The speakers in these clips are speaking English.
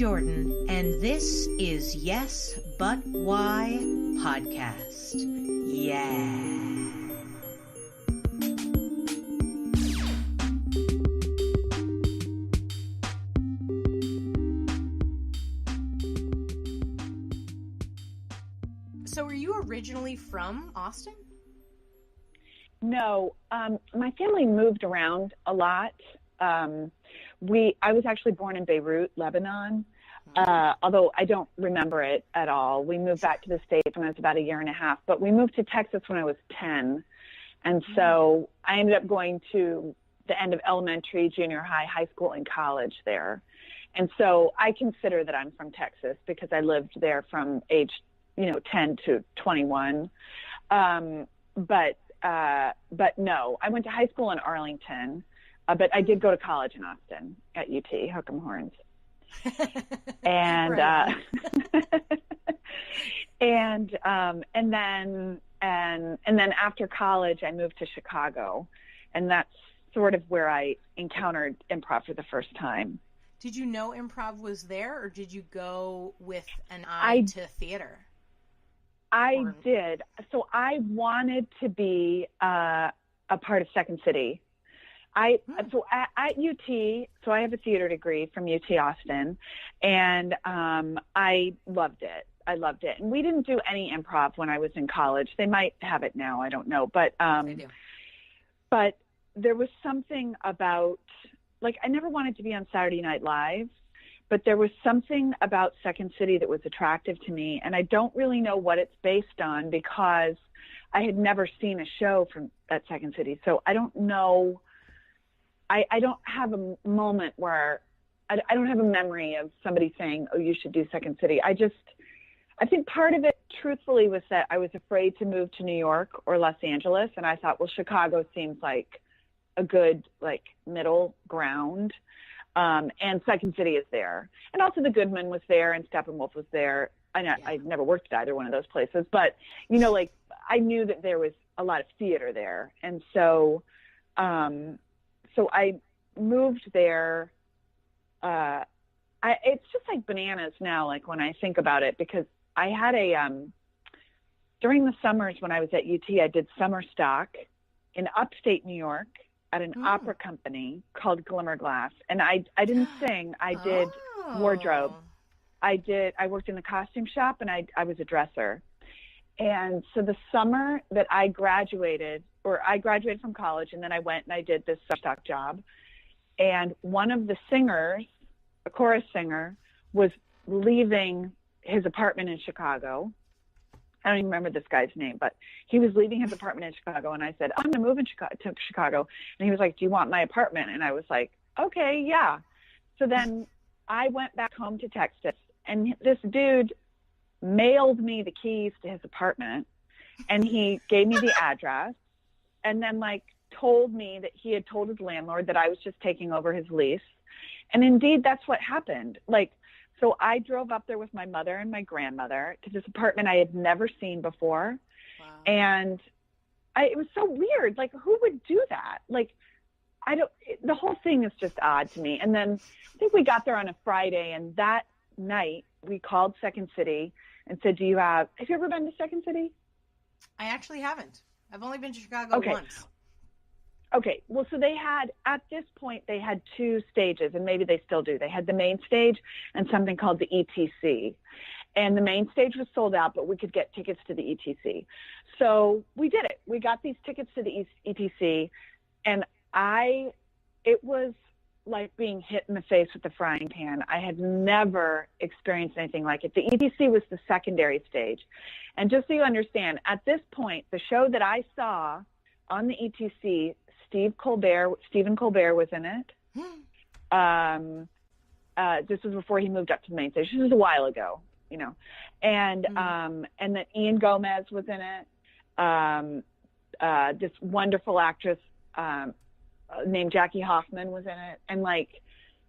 Jordan, and this is Yes, But Why podcast. Yeah. So are you originally from Austin? No, my family moved around a lot. I was actually born in Beirut, Lebanon, although I don't remember it at all. We moved back to the States when I was about a year and a half, but we moved to Texas when I was 10. And so I ended up going to the end of elementary, junior high, high school, and college there. And so I consider that I'm from Texas because I lived there from age 10 to 21. But no, I went to high school in Arlington, but I did go to college in Austin at UT, Hook 'em Horns. And, and then after college, I moved to Chicago, and that's sort of where I encountered improv for the first time. Did you know improv was there, or did you go with an eye to theater? I did. So I wanted to be a part of Second City. So at UT, so I have a theater degree from UT Austin, and I loved it. And we didn't do any improv when I was in college. They might have it now, I don't know. But they do. But there was something about, like, I never wanted to be on Saturday Night Live, but there was something about Second City that was attractive to me, and I don't really know what it's based on because I had never seen a show at Second City. So I don't know. I don't have a moment where I don't have a memory of somebody saying, "Oh, you should do Second City." I think part of it, truthfully, was that I was afraid to move to New York or Los Angeles, and I thought, well, Chicago seems like a good, like, middle ground. And Second City is there. And also the Goodman was there and Steppenwolf was there. I've never worked at either one of those places, but, like, I knew that there was a lot of theater there. And so, so I moved there. It's just like bananas now, like, when I think about it, because I had during the summers when I was at UT, I did summer stock in upstate New York at an opera company called Glimmerglass. And I didn't sing. I did wardrobe. I worked in the costume shop, and I was a dresser. And so the summer that I graduated from college, and then I went and I did this summer stock job. And one of the singers, a chorus singer, was leaving his apartment in Chicago. I don't even remember this guy's name, but he was leaving his apartment in Chicago. And I said, I'm going to move to Chicago. And he was like, do you want my apartment? And I was like, okay, yeah. So then I went back home to Texas, and this dude mailed me the keys to his apartment, and he gave me the address, and then, like, told me that he had told his landlord that I was just taking over his lease. And indeed, that's what happened. Like, so I drove up there with my mother and my grandmother to this apartment I had never seen before. Wow. And it was so weird. Like, who would do that? Like, the whole thing is just odd to me. And then I think we got there on a Friday, and that night we called Second City and said, have you ever been to Second City? I actually haven't. I've only been to Chicago once. Okay. Well, so at this point, they had two stages, and maybe they still do. They had the main stage and something called the ETC. And the main stage was sold out, but we could get tickets to the ETC. So we did it. We got these tickets to the ETC, and it was like being hit in the face with the frying pan. I had never experienced anything like it. The ETC was the secondary stage. And just so you understand, at this point, the show that I saw on the ETC, Stephen Colbert was in it. This was before he moved up to the main stage. This was a while ago, and then Ian Gomez was in it. This wonderful actress named Jackie Hoffman was in it. And, like,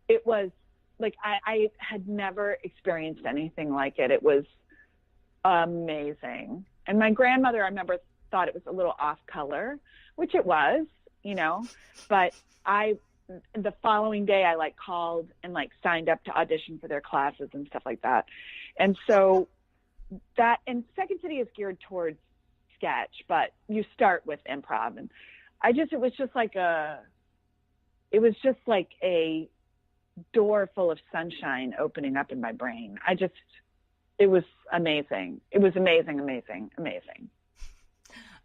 it was like, I had never experienced anything like it. It was amazing. And my grandmother, I remember, thought it was a little off color, which it was, but I the following day I like called and like signed up to audition for their classes and stuff like that. And so and Second City is geared towards sketch, but you start with improv. And it was just like a door full of sunshine opening up in my brain. It was amazing. It was amazing, amazing, amazing.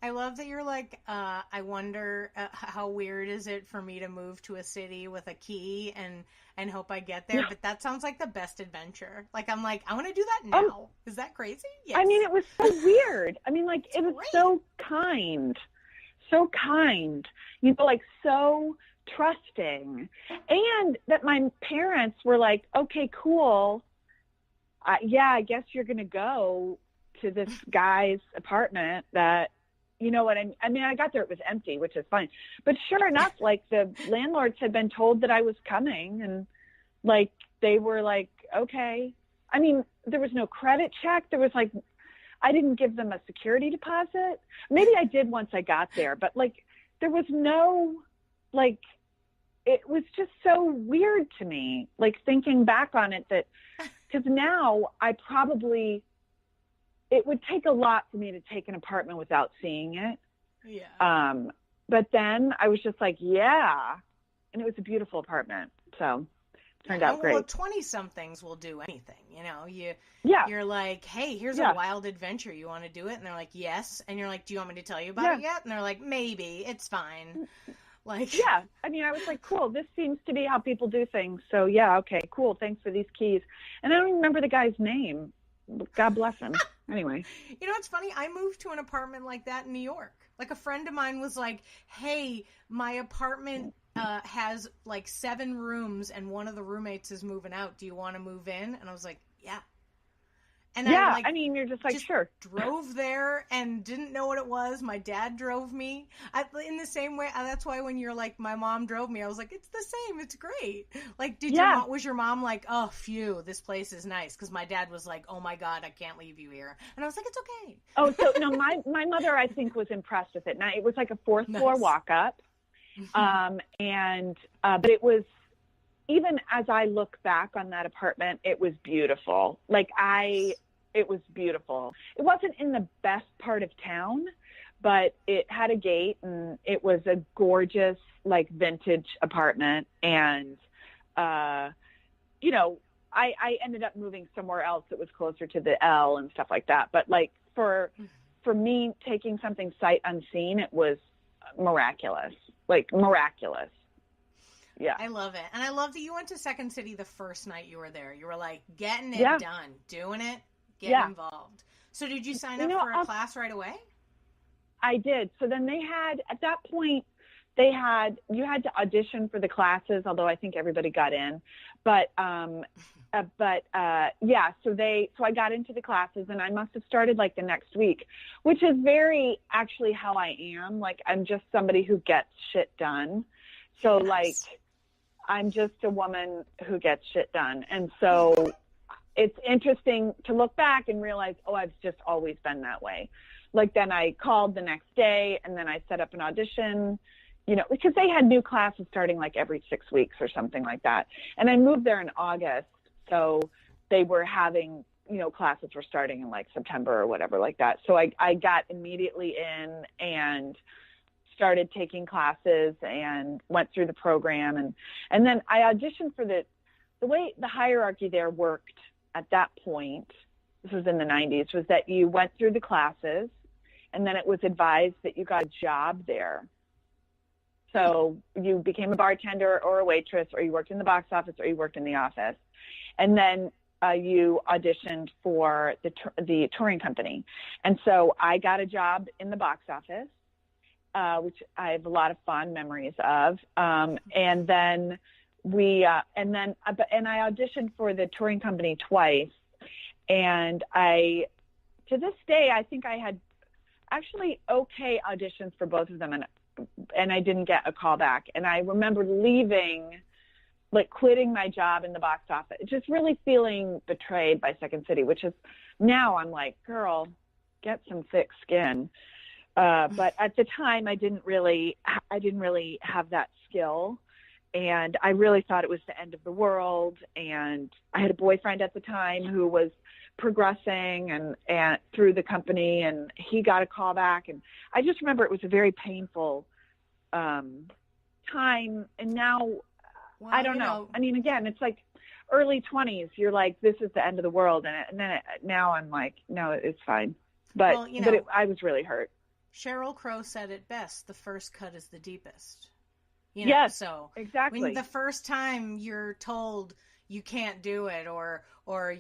I love that you're like, I wonder how weird is it for me to move to a city with a key and hope I get there. Yeah. But that sounds like the best adventure. Like, I'm like, I want to do that now. Is that crazy? Yes. I mean, it was so weird. I mean, like, it was great. So kind, you know, like so trusting. And that my parents were like, okay, cool. Yeah, I guess you're going to go to this guy's apartment that, you know what I mean, I got there, it was empty, which is fine. But sure enough, like the landlords had been told that I was coming, and like they were like, okay. I mean, there was no credit check. There was like, I didn't give them a security deposit. Maybe I did once I got there, but like there was no, like, it was just so weird to me, like thinking back on it, that because now it would take a lot for me to take an apartment without seeing it. Yeah. But then I was just like, yeah. And it was a beautiful apartment. So it turned out great. Well, 20-somethings will do anything, you know. You're like, hey, here's a wild adventure. You want to do it? And they're like, yes. And you're like, do you want me to tell you about it yet? And they're like, maybe. It's fine. Like, yeah. I mean, I was like, cool. This seems to be how people do things. So, yeah, okay, cool. Thanks for these keys. And I don't even remember the guy's name. God bless him. Anyway. You know, it's funny. I moved to an apartment like that in New York. Like, a friend of mine was like, hey, my apartment has like 7 rooms and one of the roommates is moving out. Do you want to move in? And I was like, yeah. And I mean, you're just like, sure. Drove there and didn't know what it was. My dad drove me in the same way. That's why when you're like, my mom drove me, I was like, it's the same. It's great. Like, was your mom like, oh, phew, this place is nice? Because my dad was like, oh my God, I can't leave you here. And I was like, it's okay. Oh, so no, my mother, I think, was impressed with it. Now, it was like a 4th floor walk up. But it was, even as I look back on that apartment, it was beautiful. Like it was beautiful. It wasn't in the best part of town, but it had a gate and it was a gorgeous, like, vintage apartment. And, you know, I ended up moving somewhere else that was closer to the L and stuff like that. But like for me, taking something sight unseen, it was miraculous, like miraculous. Yeah. I love it. And I love that you went to Second City the first night you were there. You were like, getting it done, doing it, getting involved. So did you sign up for a class right away? I did. So then they had, at that point, you had to audition for the classes, although I think everybody got in. But so I got into the classes, and I must have started like the next week, which is very actually how I am. Like, I'm just somebody who gets shit done. So like, I'm just a woman who gets shit done. And so it's interesting to look back and realize, oh, I've just always been that way. Like, then I called the next day, and then I set up an audition, you know, because they had new classes starting like every 6 weeks or something like that. And I moved there in August. So they were having, you know, classes were starting in like September or whatever like that. So I got immediately in and started taking classes and went through the program. And then I auditioned for the way the hierarchy there worked at that point, this was in the 90s, was that you went through the classes and then it was advised that you got a job there. So you became a bartender or a waitress, or you worked in the box office, or you worked in the office. And then you auditioned for the touring company. And so I got a job in the box office, which I have a lot of fond memories of. And then I auditioned for the touring company twice. And to this day, I think I had actually okay auditions for both of them. And I didn't get a call back. And I remember leaving, like quitting my job in the box office, just really feeling betrayed by Second City, which is now I'm like, girl, get some thick skin. But at the time I didn't really have that skill. And I really thought it was the end of the world. And I had a boyfriend at the time who was progressing and through the company, and he got a call back. And I just remember it was a very painful time. And now, well, I don't know. I mean, again, it's like early 20s. You're like, this is the end of the world. And then now I'm like, no, it's fine. But, well, I was really hurt. Sheryl Crow said it best. The first cut is the deepest. Yes, so exactly. When the first time you're told you can't do it, or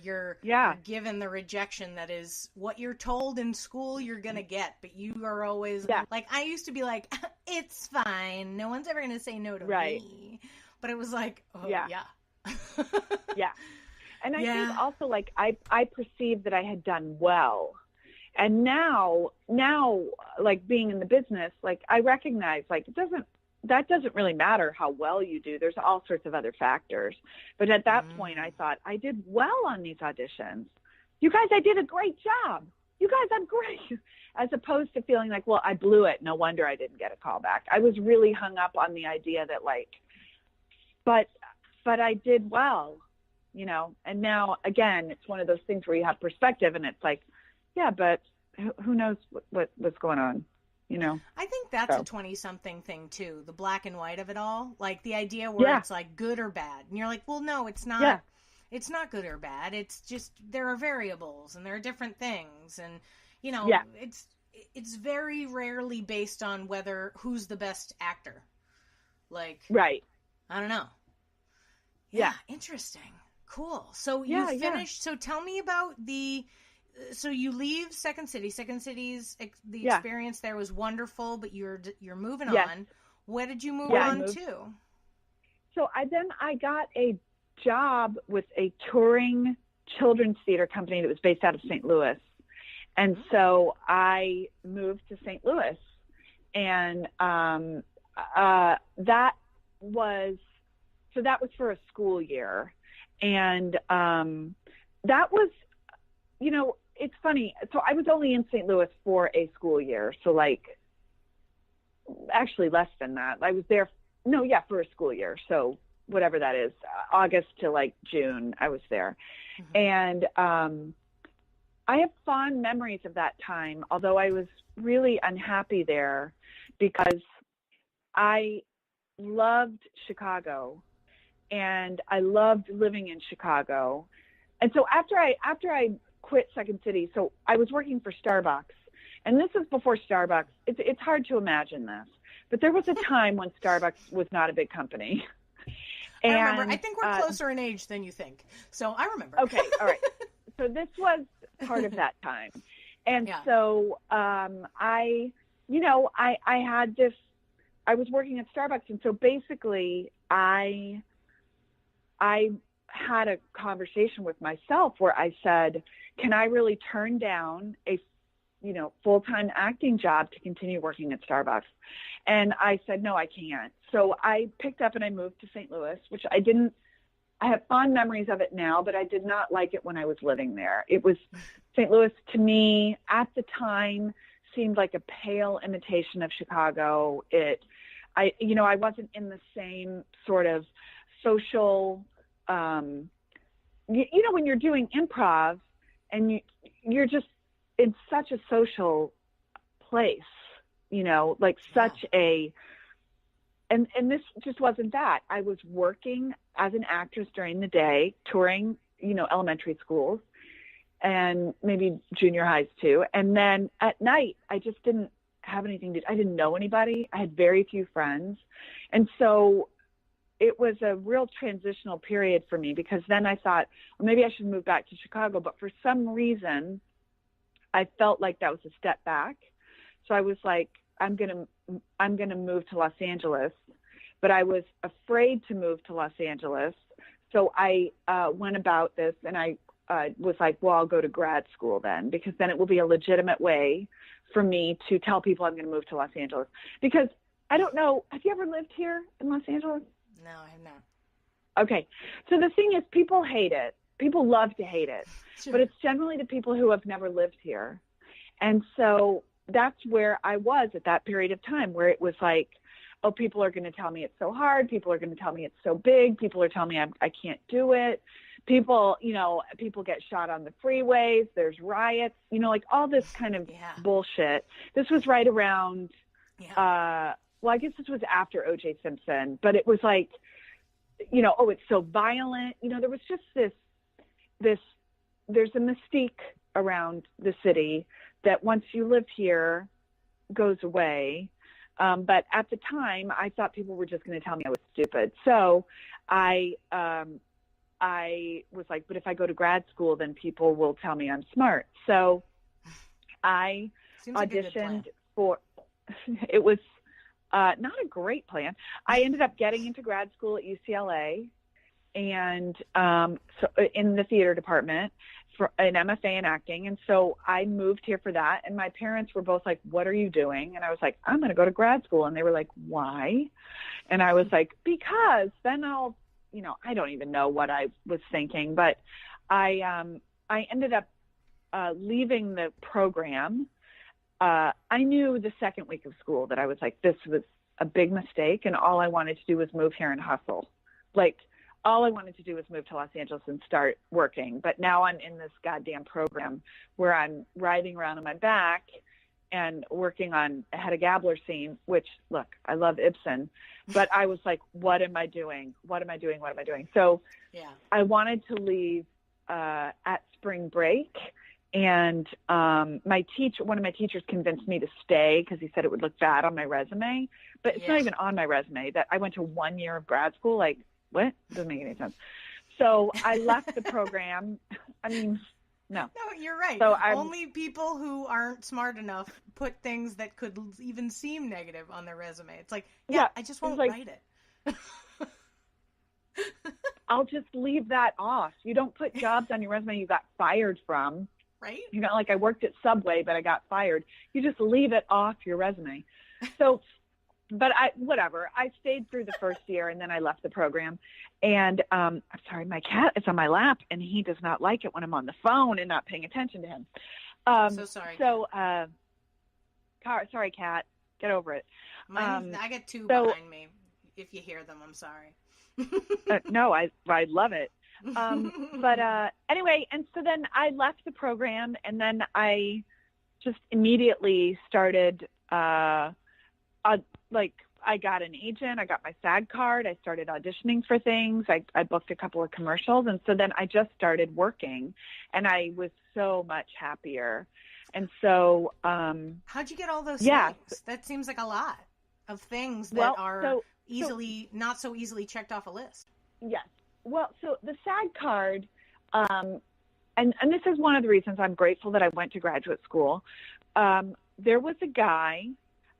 you're given the rejection that is what you're told in school you're gonna get, but you are always like, I used to be like, it's fine, no one's ever gonna say no to me, but it was like, oh yeah. And I think also, like, I perceived that I had done well, and now like being in the business, like I recognize, like, that doesn't really matter how well you do. There's all sorts of other factors. But at that point, I thought, I did well on these auditions. You guys, I did a great job. You guys, I'm great. As opposed to feeling like, well, I blew it. No wonder I didn't get a call back. I was really hung up on the idea that, like, but I did well, And now, again, it's one of those things where you have perspective, and it's like, yeah, but who knows what's going on? I think that's a 20-something thing too, the black and white of it all. Like the idea where it's like good or bad. And you're like, well, no, it's not. Yeah. It's not good or bad. It's just there are variables and there are different things. And, it's very rarely based on who's the best actor. Like, right. I don't know. Yeah. Interesting. Cool. So you finished. So tell me about so you leave Second City. Second City's the experience there was wonderful, but you're moving on. Where did you move on to? So I got a job with a touring children's theater company that was based out of St. Louis, and so I moved to St. Louis, and that was for a school year, and that was, it's funny. So I was only in St. Louis for a school year. So like, actually less than that. I was there, for a school year. So whatever that is, August to like June, I was there. Mm-hmm. And I have fond memories of that time, although I was really unhappy there because I loved Chicago and I loved living in Chicago. And so after I quit Second City, so I was working for Starbucks, and this is before Starbucks. It's hard to imagine this, but there was a time when Starbucks was not a big company. And, I remember. I think we're closer in age than you think, so I remember. Okay, all right. So this was part of that time, and so I had this. I was working at Starbucks, and so basically I had a conversation with myself where I said, can I really turn down a, full-time acting job to continue working at Starbucks? And I said, no, I can't. So I picked up and I moved to St. Louis, which I have fond memories of it now, but I did not like it when I was living there. It was, St. Louis to me at the time seemed like a pale imitation of Chicago. I wasn't in the same sort of social, when you're doing improv and you're just in such a social place, such a, and this just wasn't that. I was working as an actress during the day, touring, elementary schools and maybe junior highs too. And then at night, I just didn't have anything I didn't know anybody. I had very few friends. And so it was a real transitional period for me because then I thought, well, maybe I should move back to Chicago. But for some reason, I felt like that was a step back. So I was like, I'm going to move to Los Angeles, but I was afraid to move to Los Angeles. So I went about this and I was like, well, I'll go to grad school then, because then it will be a legitimate way for me to tell people I'm going to move to Los Angeles. Because I don't know, have you ever lived here in Los Angeles? No, I have not. Okay. So the thing is, people hate it. People love to hate it. Sure. But it's generally the people who have never lived here. And so that's where I was at that period of time, where it was like, oh, people are going to tell me it's so hard. People are going to tell me it's so big. People are telling me I can't do it. People, people get shot on the freeways. There's riots, like all this kind of bullshit. This was right around, well, I guess this was after O.J. Simpson, but it was like, oh, it's so violent. There was just there's a mystique around the city that once you live here goes away. But at the time I thought people were just going to tell me I was stupid. So I was like, but if I go to grad school, then people will tell me I'm smart. So I auditioned for, it was not a great plan. I ended up getting into grad school at UCLA and so in the theater department for an MFA in acting. And so I moved here for that. And my parents were both like, what are you doing? And I was like, I'm going to go to grad school. And they were like, why? And I was like, because then I'll, I don't even know what I was thinking, but I ended up leaving the program. I knew the second week of school that I was like, this was a big mistake. And all I wanted to do was move here and hustle. Like, all I wanted to do was move to Los Angeles and start working. But now I'm in this goddamn program where I'm riding around on my back and working on a Hedda Gabler scene, which, look, I love Ibsen, but I was like, what am I doing? What am I doing? What am I doing? So I wanted to leave at spring break. And one of my teachers convinced me to stay because he said it would look bad on my resume. But it's not even on my resume that I went to 1 year of grad school. Like, what? Doesn't make any sense. So I left the program. I mean, no, you're right. So only people who aren't smart enough put things that could even seem negative on their resume. It's like, I just won't write it. I'll just leave that off. You don't put jobs on your resume you got fired from. Right. Like I worked at Subway, but I got fired. You just leave it off your resume. So, but whatever. I stayed through the first year and then I left the program. And I'm sorry, my cat is on my lap and he does not like it when I'm on the phone and not paying attention to him. So sorry. So, sorry, cat. Get over it. I get two behind me. If you hear them, I'm sorry. No, I love it. But anyway, and so then I left the program and then I just immediately started, I got an agent, I got my SAG card, I started auditioning for things, I booked a couple of commercials, and so then I just started working and I was so much happier. And so, how'd you get all those things? That seems like a lot of things that are not so easily checked off a list. Yes. Well, so the SAG card, and this is one of the reasons I'm grateful that I went to graduate school. There was a guy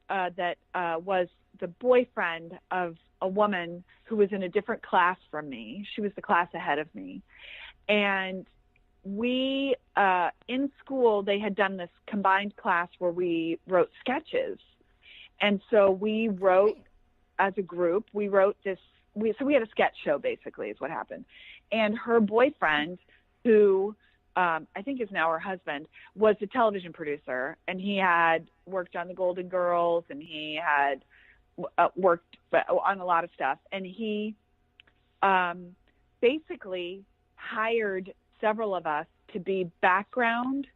that was the boyfriend of a woman who was in a different class from me. She was the class ahead of me. And we, in school, they had done this combined class where we wrote sketches. And so we wrote as a group, we wrote this. So we had a sketch show, basically, is what happened. And her boyfriend, who I think is now her husband, was a television producer. And he had worked on The Golden Girls, and he had worked on a lot of stuff. And he basically hired several of us to be background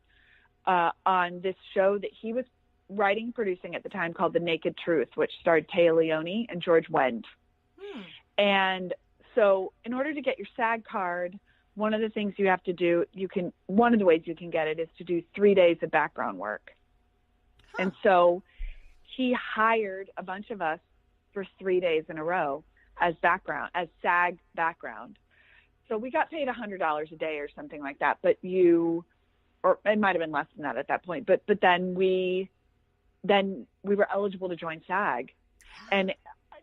on this show that he was writing, producing at the time called The Naked Truth, which starred Téa Leoni and George Wendt. And so in order to get your SAG card, one of the things you have to do, one of the ways you can get it is to do 3 days of background work. And so he hired a bunch of us for 3 days in a row as SAG background. So we got paid $100 a day or something like that, or it might've been less than that at that point, but then we were eligible to join SAG. And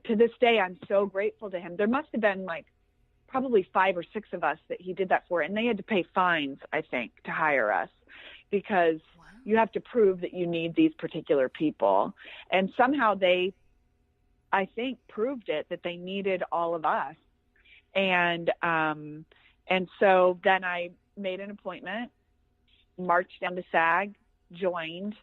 to this day, I'm so grateful to him. There must have been probably 5 or 6 of us that he did that for. And they had to pay fines, I think, to hire us because you have to prove that you need these particular people. And somehow they, I think, proved it, that they needed all of us. And so then I made an appointment, marched down to SAG, joined,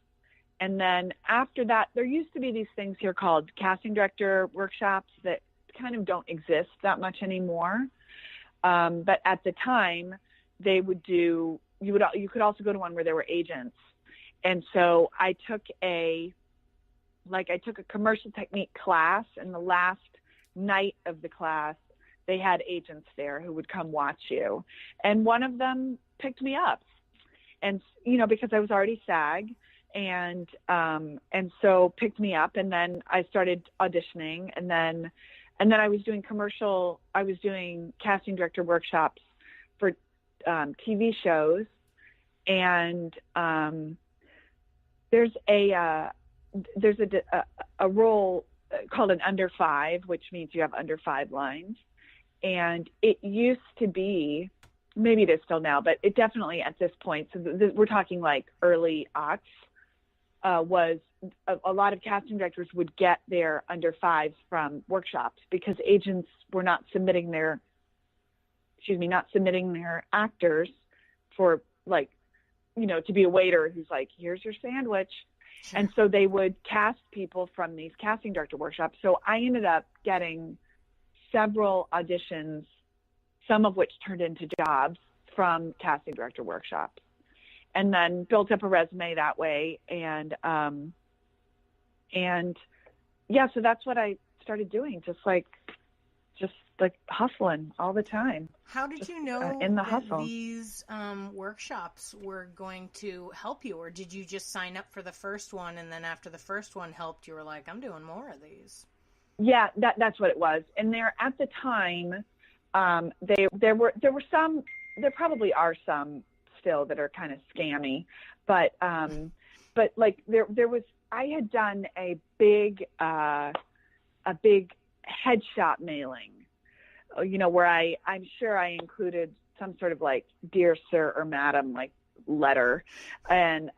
And then after that, there used to be these things here called casting director workshops that kind of don't exist that much anymore. But at the time, they would do, you could also go to one where there were agents. And so I took a commercial technique class, and the last night of the class, they had agents there who would come watch you. And one of them picked me up. And, because I was already SAG, and so picked me up, and then I started auditioning, and then I was doing casting director workshops for TV shows. And there's a role called an under 5, which means you have under 5 lines. And it used to be, maybe it is still now, but it definitely at this point, so we're talking like early aughts, was a lot of casting directors would get their under 5s from workshops because agents were not submitting their actors for, like, to be a waiter who's like, here's your sandwich. Sure. And so they would cast people from these casting director workshops. So I ended up getting several auditions, some of which turned into jobs from casting director workshops, and then built up a resume that way. And yeah, so that's what I started doing, just like hustling all the time. How did you know in the that hustle. These workshops were going to help you, or did you just sign up for the first one, and then after the first one helped, you were like, I'm doing more of these? Yeah, that's what it was. And there at the time, there were some, there probably are some still that are kind of scammy, but like there was, I had done a big headshot mailing, where I'm sure I included some sort of like dear sir or madam like letter, and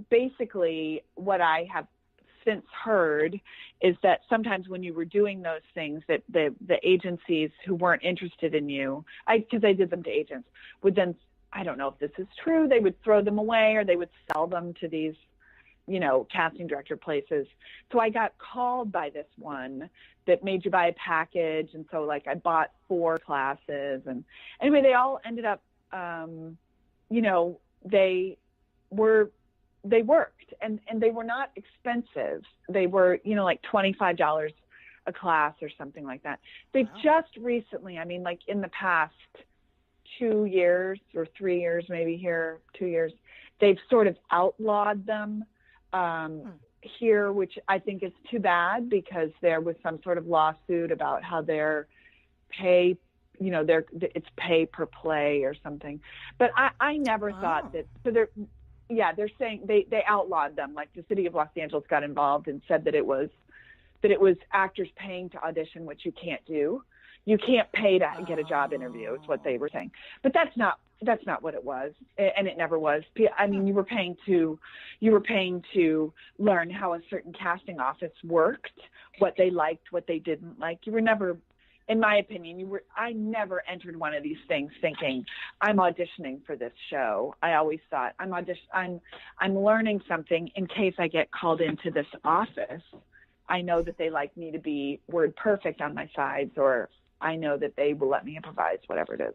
basically what I have since heard is that sometimes when you were doing those things, that the agencies who weren't interested in you, because I did them to agents, would then, I don't know if this is true, they would throw them away or they would sell them to these, casting director places. So I got called by this one that made you buy a package. And so like I bought 4 classes, and anyway, they all ended up, they worked, and they were not expensive. They were, like $25 a class or something like that. They've just recently, like in the past 2 years or 3 years, maybe here, 2 years, they've sort of outlawed them here, which I think is too bad, because there was some sort of lawsuit about how their pay, it's pay per play or something. But I never thought that, so they're saying they outlawed them. Like the city of Los Angeles got involved and said that it was actors paying to audition, which you can't do. You can't pay to get a job interview, is what they were saying. But that's not what it was, and it never was. You were paying to learn how a certain casting office worked, what they liked, what they didn't like. You were never, in my opinion, I never entered one of these things thinking I'm auditioning for this show. I always thought I'm learning something in case I get called into this office. I know that they like me to be word perfect on my sides, or I know that they will let me improvise, whatever it is.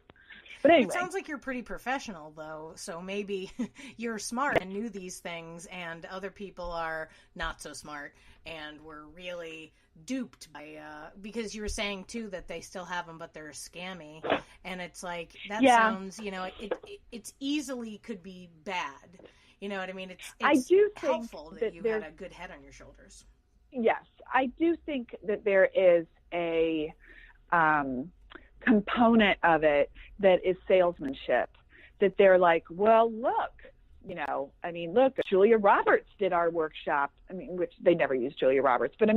But anyway. It sounds like you're pretty professional, though, so maybe you're smart and knew these things, and other people are not so smart and were really duped by, because you were saying, too, that they still have them, but they're scammy, and it's like, that sounds, it's easily could be bad. You know what I mean? It's I do helpful think that you had a good head on your shoulders. Yes, I do think that there is a component of it that is salesmanship, that they're like, well, look, look, Julia Roberts did our workshop. Which they never used Julia Roberts, but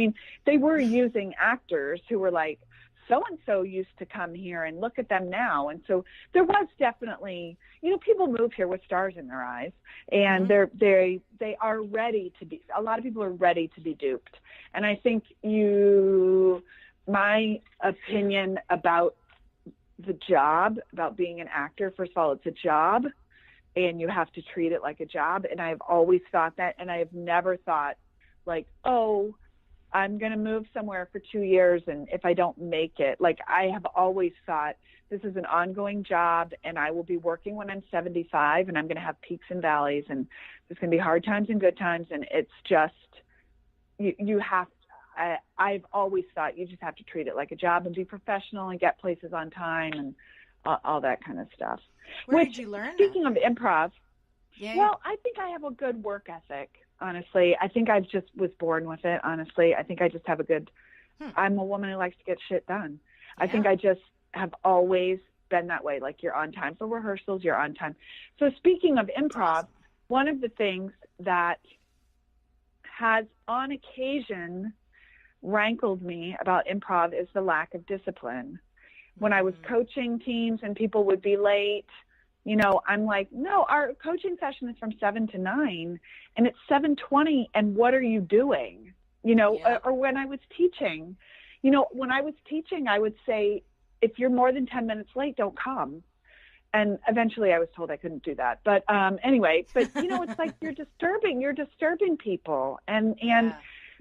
they were using actors who were like, so-and-so used to come here, and look at them now. And so there was definitely, people move here with stars in their eyes, and they are ready to be, a lot of people are ready to be duped. And I think my opinion about the job, about being an actor, first of all, it's a job. and you have to treat it like a job. And I've always thought that, and I have never thought like, oh, I'm going to move somewhere for 2 years, and if I don't make it, like, I have always thought this is an ongoing job, and I will be working when I'm 75, and I'm going to have peaks and valleys, and there's going to be hard times and good times, and it's just, you have, I've always thought you just have to treat it like a job and be professional and get places on time and all that kind of stuff. Where did you learn Speaking that? of improv, yeah. Well, I think I have a good work ethic, honestly. I think I just was born with it, honestly. I think I just have a good, I'm a woman who likes to get shit done. Yeah. I think I just have always been that way. Like, you're on time for rehearsals, you're on time. So speaking of improv, one of the things that has on occasion rankled me about improv is the lack of discipline. When I was coaching teams and people would be late, you know, I'm like, no, our coaching session is from 7 to 9 and it's 7:20. And what are you doing? You know, or when I was teaching, you know, I would say, if you're more than 10 minutes late, don't come. And eventually I was told I couldn't do that. But anyway, but you know, it's like, you're disturbing people and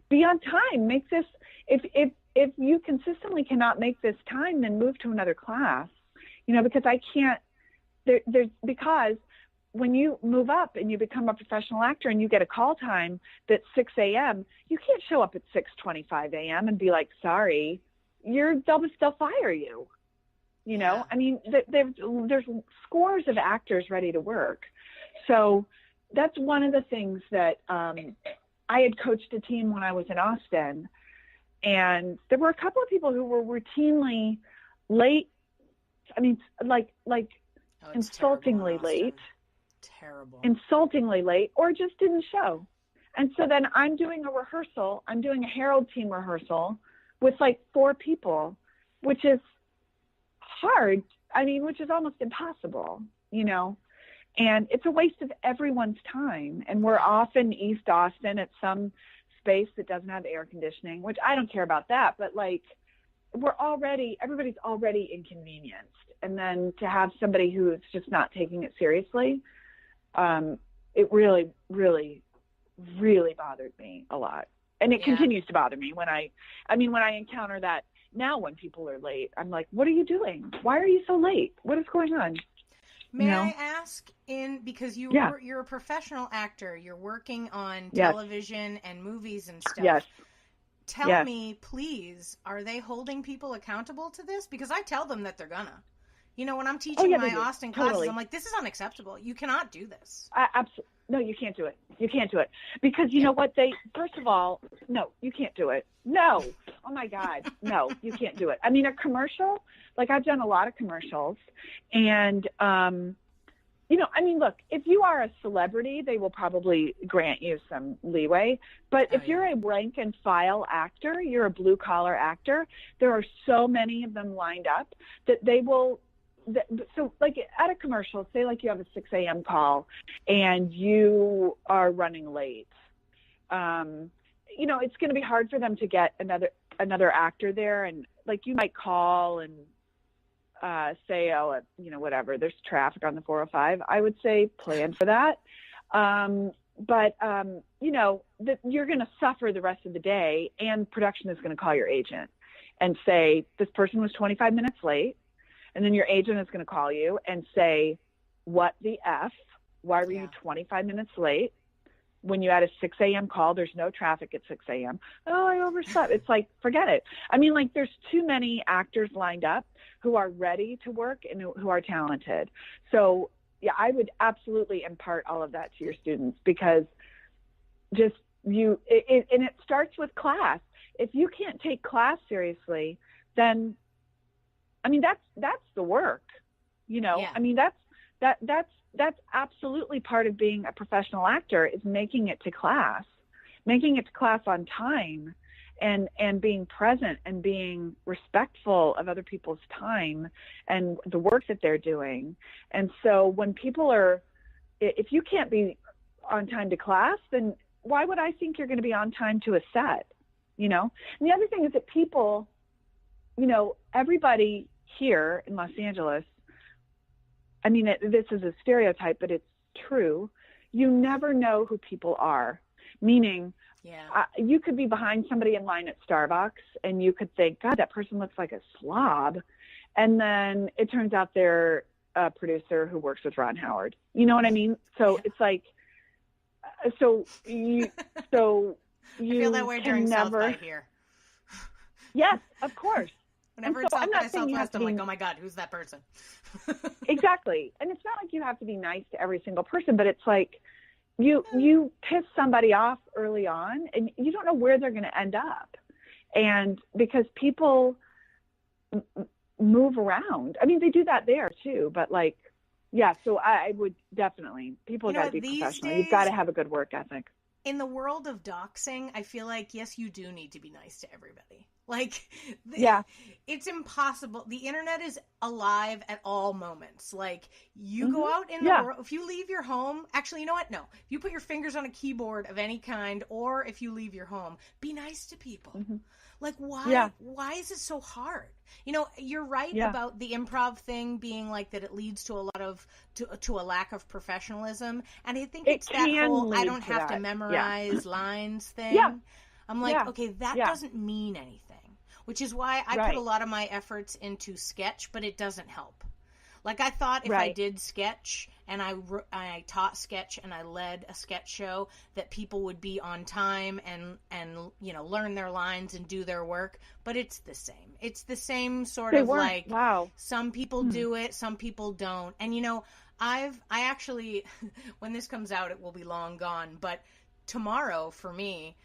be on time. Make this, if you consistently cannot make this time, then move to another class, you know, because I can't, because when you move up and you become a professional actor and you get a call time that's 6 a.m., you can't show up at 6:25 a.m. and be like, sorry, they'll fire you. You know, I mean, there's scores of actors ready to work. So that's one of the things that I had coached a team when I was in Austin, and there were a couple of people who were routinely late. I mean, like insultingly late. Terrible. Insultingly late, or just didn't show. And so then I'm doing a Herald team rehearsal with like 4 people, which is hard. I mean, which is almost impossible, you know, and it's a waste of everyone's time. And we're off in East Austin at some space that doesn't have air conditioning, which I don't care about that, but like, everybody's already inconvenienced. And then to have somebody who's just not taking it seriously, it really, really, really bothered me a lot. And it continues to bother me when I encounter that now. When people are late, I'm like, what are you doing? Why are you so late? What is going on? May I ask, because you're a professional actor, you're working on television and movies and stuff. Yes. Tell me, please, are they holding people accountable to this? Because I tell them that they're gonna. You know, when I'm teaching my Austin classes, I'm like, this is unacceptable. You cannot do this. Absolutely. No, you can't do it. You can't do it. Because you know what? First of all, no, you can't do it. No. Oh my God. No, you can't do it. I mean, a commercial, like I've done a lot of commercials, and, you know, I mean, look, if you are a celebrity, they will probably grant you some leeway. But if you're a rank and file actor, you're a blue collar actor, there are so many of them lined up that they will. So like at a commercial, say like you have a 6 a.m. call and you are running late, you know, it's going to be hard for them to get another actor there. And like, you might call and say, oh, you know, whatever, there's traffic on the 405. I would say plan for that. But you know, that you're going to suffer the rest of the day, and production is going to call your agent and say, this person was 25 minutes late. And then your agent is going to call you and say, what the F? Why were you 25 minutes late when you had a 6 a.m. call? There's no traffic at 6 a.m. Oh, I overslept. It's like, forget it. I mean, like, there's too many actors lined up who are ready to work and who are talented. So, yeah, I would absolutely impart all of that to your students, because just and it starts with class. If you can't take class seriously, then I mean, that's the work, you know. I mean, that's absolutely part of being a professional actor, is making it to class on time, and being present and being respectful of other people's time and the work that they're doing. And so when people if you can't be on time to class, then why would I think you're going to be on time to a set, you know? And the other thing is that people, you know, everybody here in Los Angeles, I mean, this is a stereotype, but it's true. You never know who people are, meaning you could be behind somebody in line at Starbucks and you could think, God, that person looks like a slob. And then it turns out they're a producer who works with Ron Howard. You know what I mean? So it's like, so you I feel that way during South by here. Yes, of course. Whenever it's South by Southwest, I'm like, oh my God, who's that person? Exactly. And it's not like you have to be nice to every single person, but it's like you piss somebody off early on and you don't know where they're going to end up. And because people move around, I mean, they do that there too, but like, yeah, so I would definitely, people got to be professional. You've got to have a good work ethic. In the world of doxing, I feel like, yes, you do need to be nice to everybody. Like, it's impossible. The internet is alive at all moments. Like, you go out in the world, if you leave your home, actually, you know what? No. If you put your fingers on a keyboard of any kind, or if you leave your home, be nice to people. Mm-hmm. Like, why is it so hard? You know, you're right about the improv thing being like that it leads to a lot of, to a lack of professionalism. And I think it's that whole, I don't have to memorize lines thing. Yeah. I'm like, okay, that doesn't mean anything. Which is why I put a lot of my efforts into sketch, but it doesn't help. Like, I thought if I did sketch and I taught sketch and I led a sketch show that people would be on time and you know, learn their lines and do their work. But it's the same. It's the same sort of like, some people do it, some people don't. And, you know, I actually, when this comes out, it will be long gone. But tomorrow for me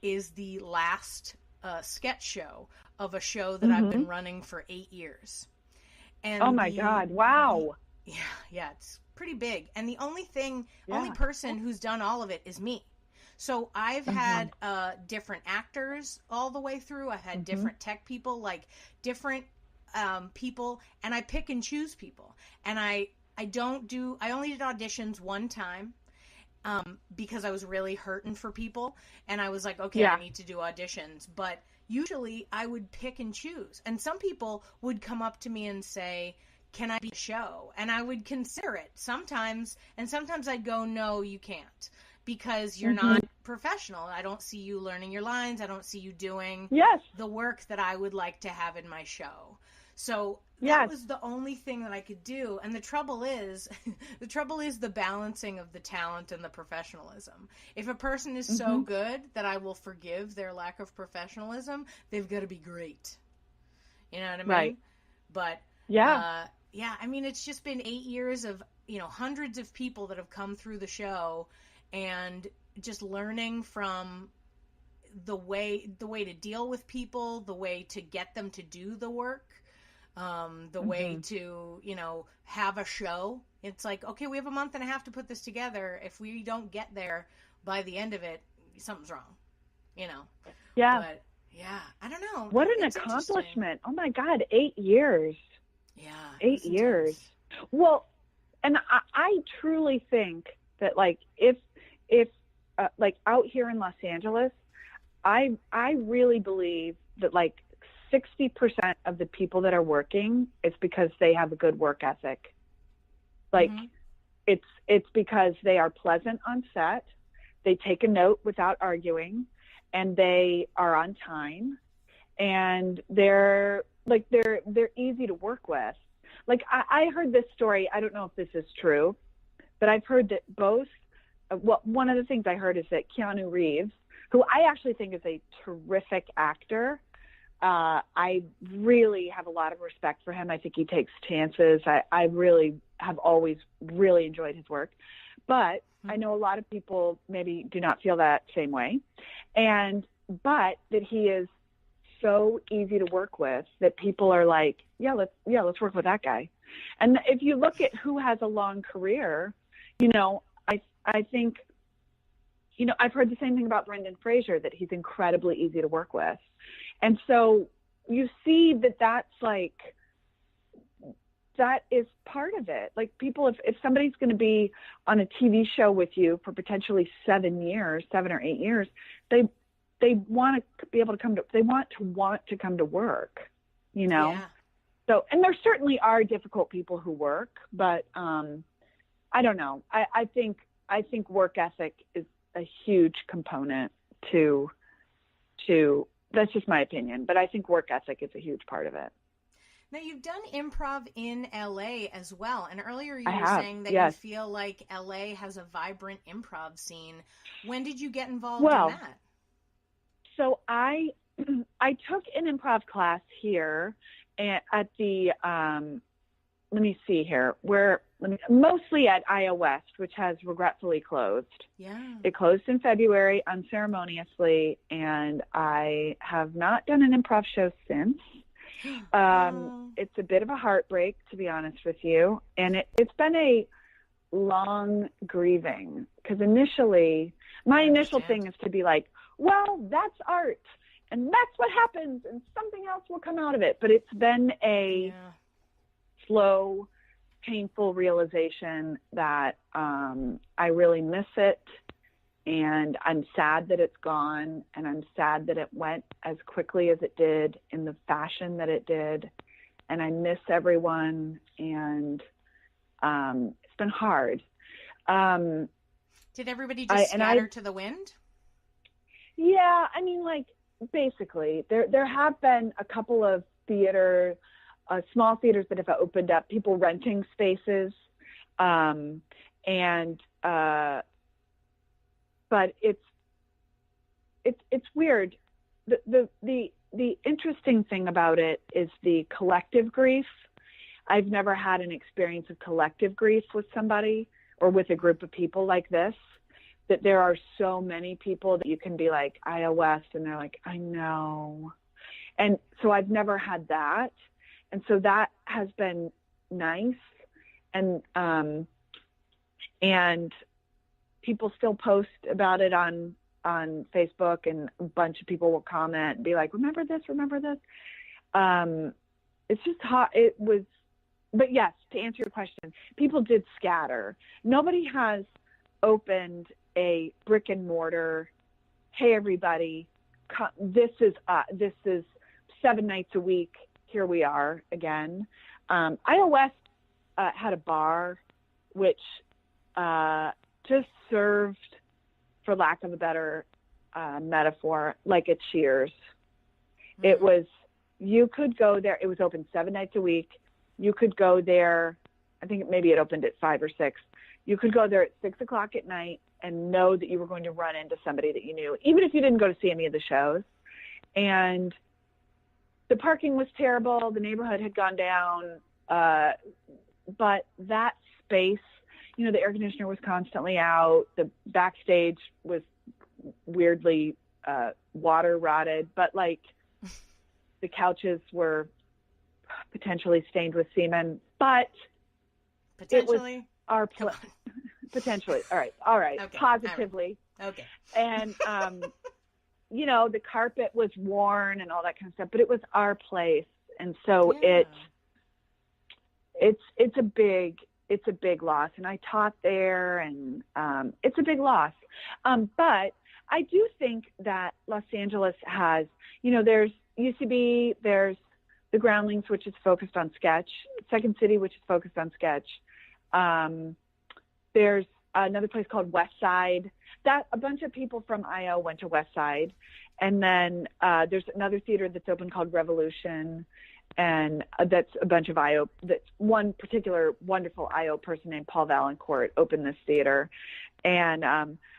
is the last sketch show of a show that I've been running for 8 years. And oh my God. Wow. Yeah, it's pretty big. And the only person who's done all of it is me. So I've had different actors all the way through. I've had different tech people, like different people, and I pick and choose people. And I only did auditions one time. Because I was really hurting for people and I was like, okay, I need to do auditions. But usually I would pick and choose. And some people would come up to me and say, can I be a show? And I would consider it sometimes. And sometimes I'd go, no, you can't, because you're not professional. I don't see you learning your lines. I don't see you doing the work that I would like to have in my show. So that was the only thing that I could do. And the trouble is the balancing of the talent and the professionalism. If a person is so good that I will forgive their lack of professionalism, they've got to be great. You know what I mean? Right. But I mean, it's just been 8 years of, you know, hundreds of people that have come through the show and just learning from the way to deal with people, the way to get them to do the work. The way to, you know, have a show. It's like, okay, we have a month and a half to put this together. If we don't get there by the end of it, something's wrong, you know? Yeah. But, I don't know. What an accomplishment. Oh my God, 8 years. Yeah. 8 years. Well, and I truly think that, like, if like out here in Los Angeles, I really believe that, like, 60% of the people that are working, it's because they have a good work ethic. Like it's because they are pleasant on set. They take a note without arguing, and they are on time, and they're easy to work with. Like I heard this story. I don't know if this is true, but I've heard that one of the things I heard is that Keanu Reeves, who I actually think is a terrific actor, I really have a lot of respect for him. I think he takes chances. I really have always really enjoyed his work. But I know a lot of people maybe do not feel that same way. But that he is so easy to work with that people are like, let's work with that guy. And if you look at who has a long career, you know, I think, you know, I've heard the same thing about Brendan Fraser, that he's incredibly easy to work with. And so you see that is part of it. Like, people, if somebody's going to be on a TV show with you for potentially 7 or 8 years, they want to be able to want to come to work, you know? Yeah. So, and there certainly are difficult people who work, but, I don't know. I think work ethic is a huge component to that's just my opinion, but I think work ethic is a huge part of it. Now, you've done improv in LA as well, and earlier you I were have, saying that yes. you feel like LA has a vibrant improv scene. When did you get involved in that? So I took an improv class here at the let me see here, mostly at IO West, which has regretfully closed. Yeah. It closed in February unceremoniously, and I have not done an improv show since. It's a bit of a heartbreak, to be honest with you. And it's been a long grieving, because my initial thing is to be like, well, that's art and that's what happens and something else will come out of it. But it's been a slow, painful realization that I really miss it. And I'm sad that it's gone, and I'm sad that it went as quickly as it did in the fashion that it did. And I miss everyone, and it's been hard. Did everybody just scatter to the wind? Yeah, I mean, like, basically. There have been a couple of small theaters that have opened up, people renting spaces, but it's weird. The interesting thing about it is the collective grief. I've never had an experience of collective grief with somebody or with a group of people like this, that there are so many people that you can be like, IO West, and they're like, I know. And so I've never had that. And so that has been nice. And people still post about it on Facebook, and a bunch of people will comment and be like, remember this. It's just hot. But yes, to answer your question, people did scatter. Nobody has opened a brick and mortar, hey, everybody, this is 7 nights a week. Here we are again. IO West had a bar, which just served, for lack of a better metaphor, like a Cheers. Mm-hmm. You could go there. It was open 7 nights a week. You could go there. I think maybe it opened at 5 or 6. You could go there at 6 o'clock at night and know that you were going to run into somebody that you knew, even if you didn't go to see any of the shows. And the parking was terrible. The neighborhood had gone down. But that space, the air conditioner was constantly out. The backstage was weirdly water rotted, but like the couches were potentially stained with semen. But potentially, it was our potentially. All right. Okay. Positively. All right. Okay. And the carpet was worn and all that kind of stuff, but it was our place, and so it's a big loss. And I taught there, and it's a big loss. But I do think that Los Angeles has, there's UCB, there's the Groundlings, which is focused on sketch, Second City, which is focused on sketch. There's another place called West Side. That a bunch of people from IO went to West Side. And then there's another theater that's open called Revolution. And that's a bunch of IO, that's one particular wonderful IO person named Paul Valancourt opened this theater. And,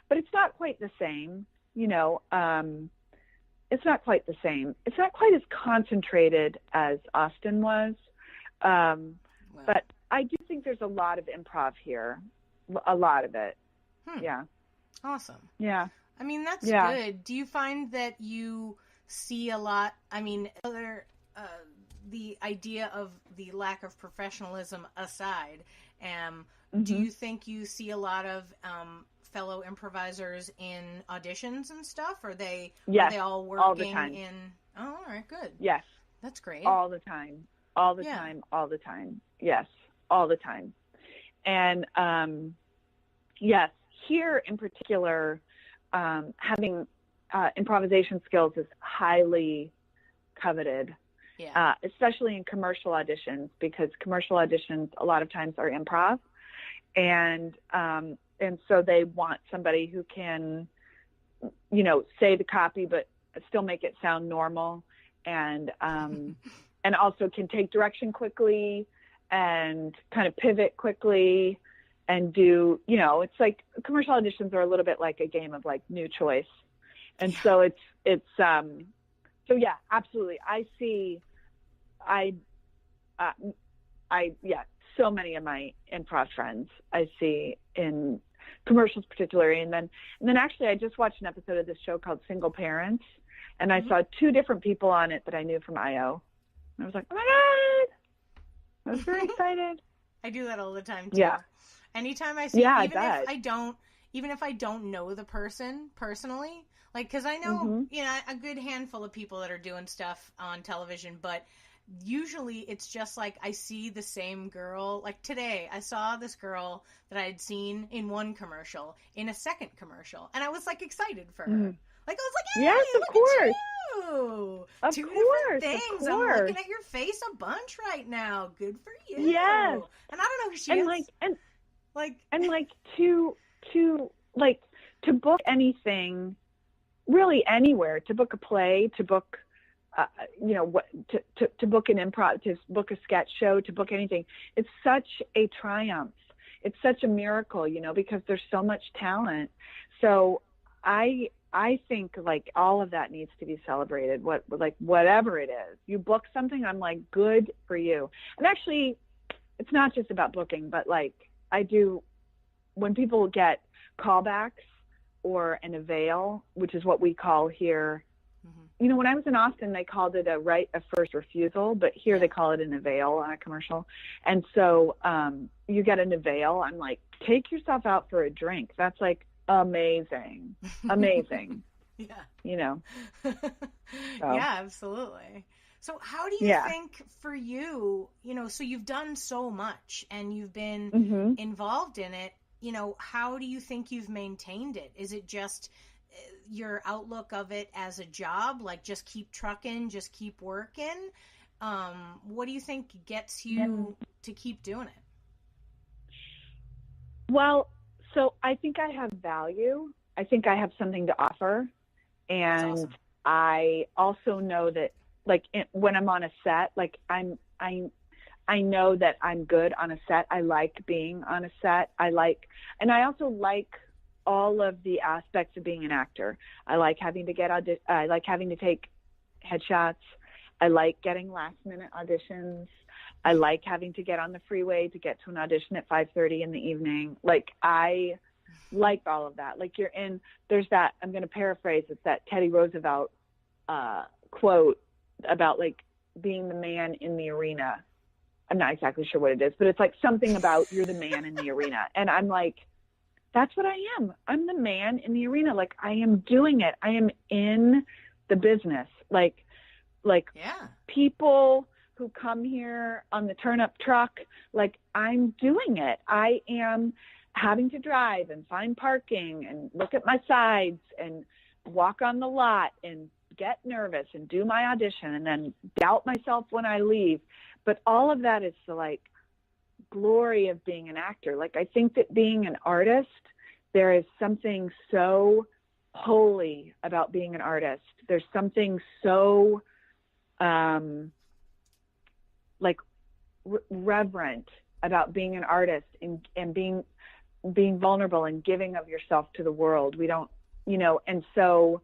but it's not quite the same, it's not quite the same. It's not quite as concentrated as Austin was. But I do think there's a lot of improv here, a lot of it. Yeah. Awesome. Yeah. I mean, that's good. Do you find that you see a lot, the idea of the lack of professionalism aside, do you think you see a lot of fellow improvisers in auditions and stuff? Are they all working all the time. Oh, all right, good. Yes. That's great. All the time. All the time. Yes, all the time. And yes, here in particular, having improvisation skills is highly coveted. Yeah. Especially in commercial auditions, because commercial auditions a lot of times are improv. And so they want somebody who can, you know, say the copy, but still make it sound normal, and also can take direction quickly and kind of pivot quickly and do, you know, it's like commercial auditions are a little bit like a game of like New Choice. And so so yeah, absolutely. So many of my improv friends I see in commercials particularly. And then actually I just watched an episode of this show called Single Parents, and I saw two different people on it that I knew from IO. And I was like, oh my God, I was very excited. I do that all the time too. Yeah. Anytime I see, even if I don't know the person personally, like, cause I know, you know, a good handful of people that are doing stuff on television, but usually it's just like I see the same girl. Like today, I saw this girl that I had seen in one commercial, in a second commercial, and I was like excited for her. Like I was like, hey, yes, of course. Of two different things. I'm looking at your face a bunch right now. Good for you. Yes. And I don't know who she is. To book anything, really anywhere, to book a play, to book to book an improv, to book a sketch show, to book anything, it's such a triumph. It's such a miracle, you know, because there's so much talent. So I think like all of that needs to be celebrated. Whatever it is, you book something, I'm like, good for you. And actually, it's not just about booking, but like I do, when people get callbacks or an avail, which is what we call here. You know, when I was in Austin, they called it a right of first refusal, but here they call it an avail on a commercial. And so you get an avail. I'm like, take yourself out for a drink. That's like amazing. Amazing. Yeah. You know? So. Yeah, absolutely. So how do you think for you, you know, so you've done so much and you've been involved in it, you know, how do you think you've maintained it? Is it just your outlook of it as a job, like just keep trucking, just keep working? What do you think gets you to keep doing it? Well, so I think I have value. I think I have something to offer. And awesome. I also know that like when I'm on a set, like I know that I'm good on a set. I like being on a set. And I also like all of the aspects of being an actor. I like having to I like having to take headshots. I like getting last minute auditions. I like having to get on the freeway to get to an audition at 5:30 in the evening. Like I like all of that. Like there's that, I'm going to paraphrase, it's that Teddy Roosevelt quote about like being the man in the arena. I'm not exactly sure what it is, but it's like something about you're the man in the arena. And I'm like, that's what I am. I'm the man in the arena. Like I am doing it. I am in the business. Like people who come here on the turn-up truck, like I'm doing it. I am having to drive and find parking and look at my sides and walk on the lot and get nervous and do my audition and then doubt myself when I leave. But all of that is the like glory of being an actor. Like I think that being an artist, there is something so holy about being an artist. There's something so reverent about being an artist and being vulnerable and giving of yourself to the world. We don't, you know, and so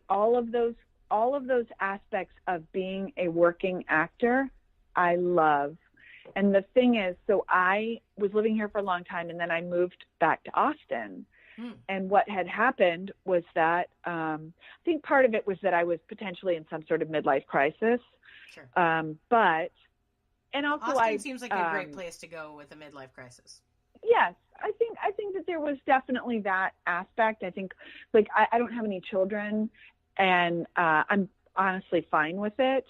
all of those aspects of being a working actor, I love. And the thing is, so I was living here for a long time and then I moved back to Austin. And what had happened was that I think part of it was that I was potentially in some sort of midlife crisis. Sure. And also Austin seems like a great place to go with a midlife crisis. Yes. I think that there was definitely that aspect. I think like I don't have any children and I'm honestly fine with it.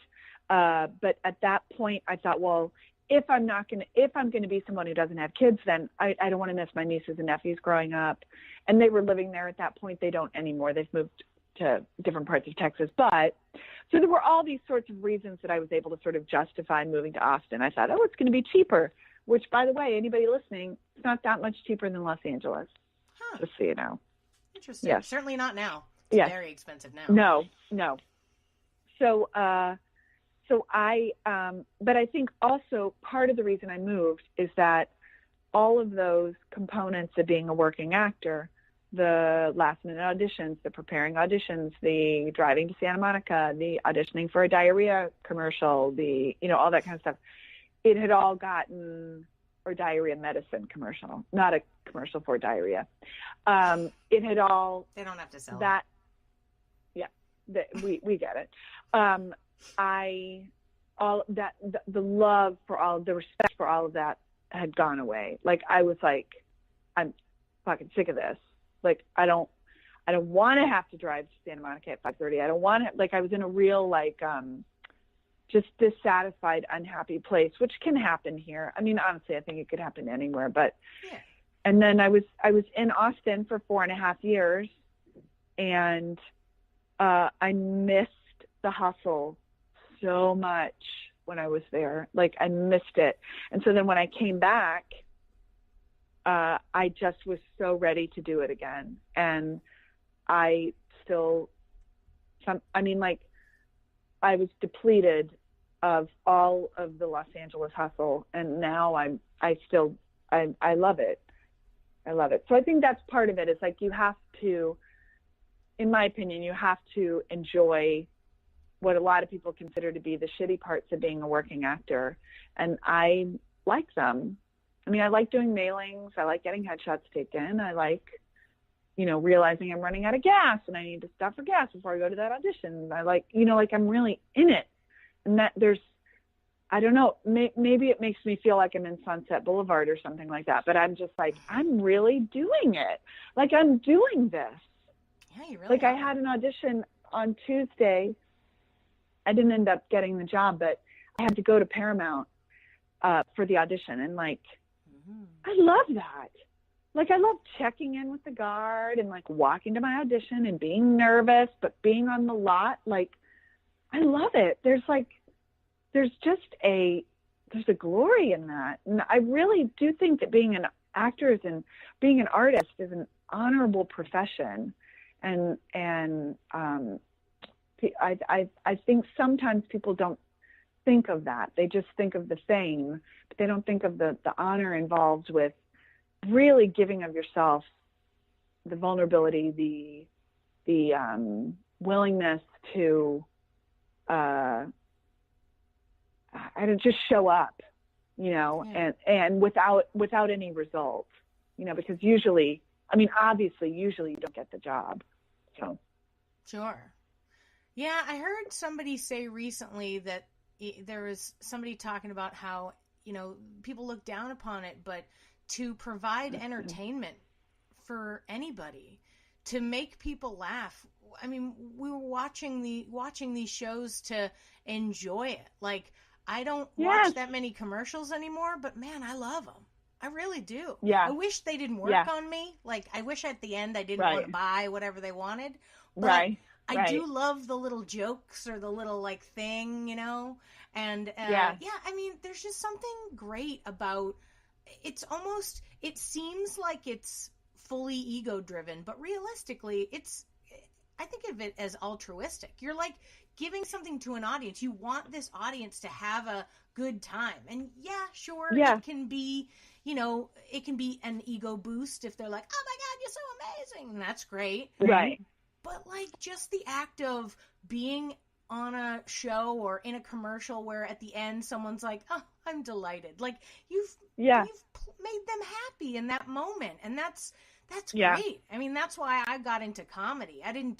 But at that point I thought, well, if I'm going to be someone who doesn't have kids, then I don't want to miss my nieces and nephews growing up. And they were living there at that point. They don't anymore. They've moved to different parts of Texas. But so there were all these sorts of reasons that I was able to sort of justify moving to Austin. I thought, oh, it's going to be cheaper. which, by the way, anybody listening, it's not that much cheaper than Los Angeles. Huh. Just so you know. Interesting. Yes. Certainly not now. It's very expensive now. No. So, but I think also part of the reason I moved is that all of those components of being a working actor, the last minute auditions, the preparing auditions, the driving to Santa Monica, the auditioning for a diarrhea commercial, all that kind of stuff, it had all gotten, or diarrhea medicine commercial, not a commercial for diarrhea. It had all, they don't have to sell that. We get it. The love for all, the respect for all of that had gone away. Like, I was like, I'm fucking sick of this. Like, I don't want to have to drive to Santa Monica at 5:30. I don't want to, like, I was in a real, like, just dissatisfied, unhappy place, which can happen here. I mean, honestly, I think it could happen anywhere, but, and then I was in Austin for 4.5 years, and I missed the hustle so much when I was there. Like, I missed it. And so then when I came back, I just was so ready to do it again. And I was depleted of all of the Los Angeles hustle. And now I love it. I love it. So I think that's part of it. It's like, you have to, in my opinion, you have to enjoy what a lot of people consider to be the shitty parts of being a working actor. And I like them. I mean, I like doing mailings. I like getting headshots taken. I like, realizing I'm running out of gas and I need to stop for gas before I go to that audition. I like, I'm really in it. And that I don't know, maybe it makes me feel like I'm in Sunset Boulevard or something like that. But I'm just like, I'm really doing it. Like, I'm doing this. Yeah, you really like, I had an audition on Tuesday. I didn't end up getting the job, but I had to go to Paramount for the audition. And, like, I love that. Like, I love checking in with the guard and, like, walking to my audition and being nervous, but being on the lot. Like, I love it. There's a glory in that. And I really do think that being an actor and being an artist is an honorable profession. And I think sometimes people don't think of that. They just think of the fame, but they don't think of the honor involved with really giving of yourself, the vulnerability, the willingness to just show up, and without any result, because usually you don't get the job. So. Sure. Yeah, I heard somebody say recently that there was somebody talking about how, people look down upon it, but to provide entertainment for anybody, to make people laugh. I mean, we were watching these shows to enjoy it. Like, I don't watch that many commercials anymore, but man, I love them. I really do. Yeah. I wish they didn't work on me. Like, I wish at the end I didn't want to buy whatever they wanted. But I do love the little jokes or the little, like, thing, And I mean, there's just something great about it seems like it's fully ego driven, but realistically I think of it as altruistic. You're like giving something to an audience. You want this audience to have a good time. And it can be, it can be an ego boost if they're like, oh my God, you're so amazing. And that's great. Right. But, like, just the act of being on a show or in a commercial where at the end someone's like, oh, I'm delighted. Like, you've made them happy in that moment. And that's great. I mean, that's why I got into comedy. I did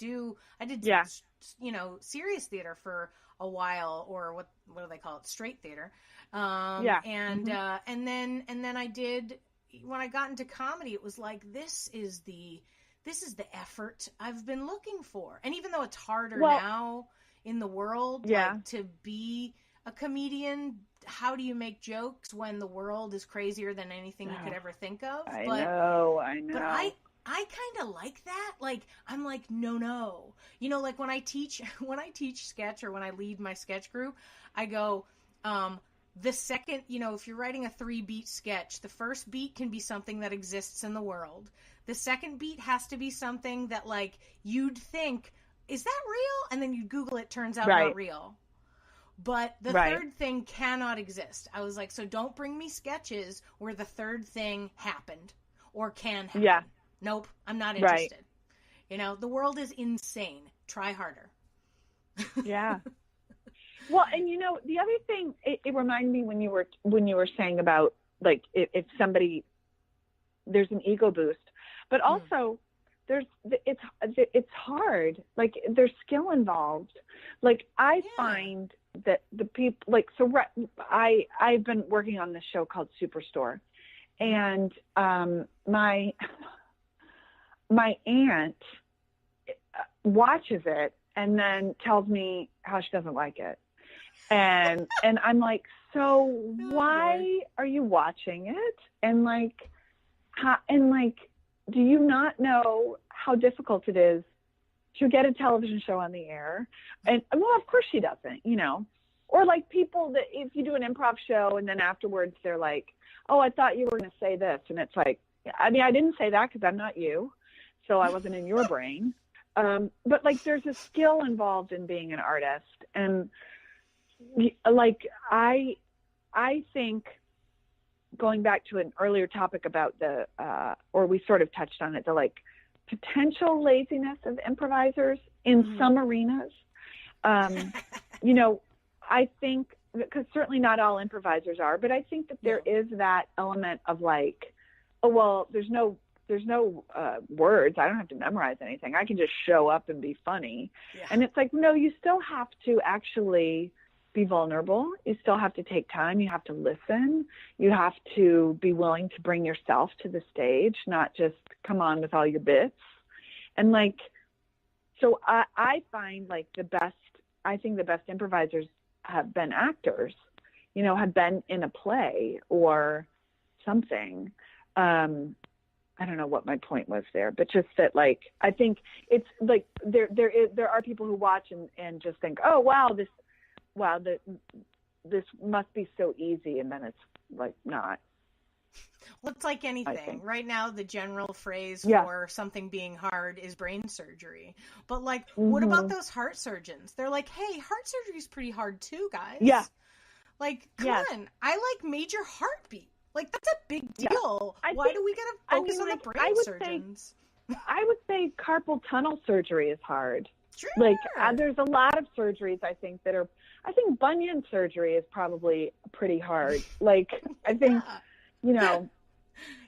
serious theater for a while, or what do they call it? Straight theater. And then I did, when I got into comedy, it was like, this is the effort I've been looking for. And even though it's harder now in the world, like, to be a comedian, how do you make jokes when the world is crazier than anything you could ever think of? I know. But I kind of like that. Like, I'm like, no. Like, when I teach sketch, or when I lead my sketch group, I go, the second, if you're writing a 3-beat sketch, the first beat can be something that exists in the world. The second beat has to be something that, like, you'd think, is that real? And then you Google it, turns out not real. But the third thing cannot exist. I was like, so don't bring me sketches where the third thing happened or can happen. Yeah. Nope, I'm not interested. The world is insane. Try harder. Yeah. Well, and the other thing, it reminded me when you were saying about, like, if somebody, there's an ego boost, but also it's hard. Like, there's skill involved. Like, I find that the people, like, so I've been working on this show called Superstore, and my aunt watches it and then tells me how she doesn't like it. And I'm like, so why are you watching it? And like, do you not know how difficult it is to get a television show on the air? And well, of course she doesn't, or like people that, if you do an improv show and then afterwards they're like, oh, I thought you were going to say this. And it's like, I mean, I didn't say that because I'm not you. So I wasn't in your brain. But like, there's a skill involved in being an artist. And like, I think, going back to an earlier topic about or we sort of touched on it, the like potential laziness of improvisers in some arenas. I think, because certainly not all improvisers are, but I think that there is that element of like, oh, well, there's no words. I don't have to memorize anything. I can just show up and be funny. Yeah. And it's like, no, you still have to actually be vulnerable. You still have to take time. You have to listen. You have to be willing to bring yourself to the stage, not just come on with all your bits. And like, so I find like the best improvisers have been actors, have been in a play or something. I don't know what my point was there, but just that, like, I think it's like there are people who watch and just think, oh, wow, this must be so easy. And then it's like, not. Well, it's like anything. Right now, the general phrase for something being hard is brain surgery. But like, what about those heart surgeons? They're like, hey, heart surgery is pretty hard too, guys. Yeah. Like, come on. I like made your heartbeat. Like, that's a big deal. Yeah. Why do we got to focus on the brain surgeons? I would say carpal tunnel surgery is hard. Sure. Like, there's a lot of surgeries, I think bunion surgery is probably pretty hard. Like, I think,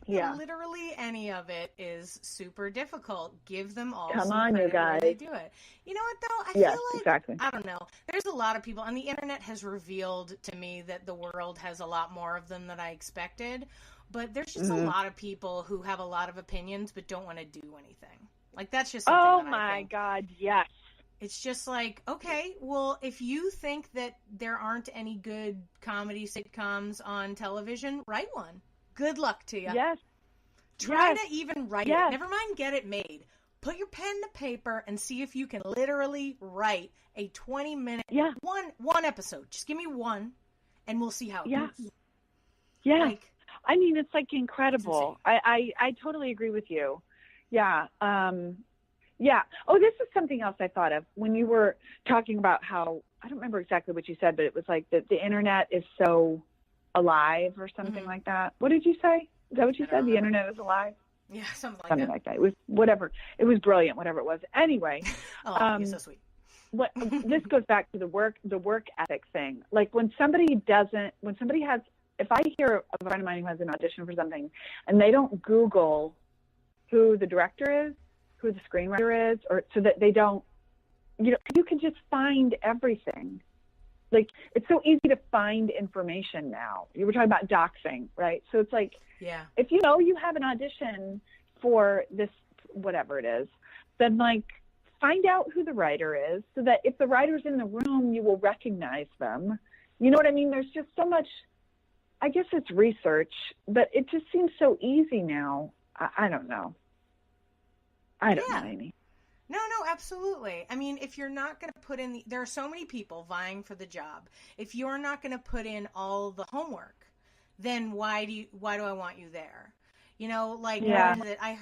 literally any of it is super difficult. Give them all Come on, you guys. They do it. You know what, though? I feel like, exactly. I don't know. There's a lot of people, and the internet has revealed to me that the world has a lot more of them than I expected. But there's just a lot of people who have a lot of opinions but don't want to do anything. Like, that's just something Oh, my God, yes. It's just like, okay, well, if you think that there aren't any good comedy sitcoms on television, write one. Good luck to you. Yes. Try to even write it. Never mind get it made. Put your pen to paper and see if you can literally write a 20-minute, one episode. Just give me one, and we'll see how it goes. Yeah. Like, I mean, it's like incredible. I totally agree with you. Yeah. Yeah. Oh, this is something else I thought of when you were talking about how, I don't remember exactly what you said, but it was like the internet is so alive or something like that. What did you say? Is that what you said? The internet is alive? Yeah, something like that. It was whatever. It was brilliant, whatever it was. Anyway. You're so sweet. This goes back to the work ethic thing. Like if I hear a friend of mine who has an audition for something and they don't Google who the director is, who the screenwriter is, or so that they don't, you can just find everything. Like, it's so easy to find information now. You were talking about doxing, right? So it's like, if you have an audition for this, whatever it is, then like find out who the writer is so that if the writer's in the room, you will recognize them. You know what I mean? There's just so much, I guess it's research, but it just seems so easy now. I don't know. I don't know, Amy. No, absolutely. I mean, if you're not going to put in there are so many people vying for the job. If you're not going to put in all the homework, then why do I want you there? You know, like, I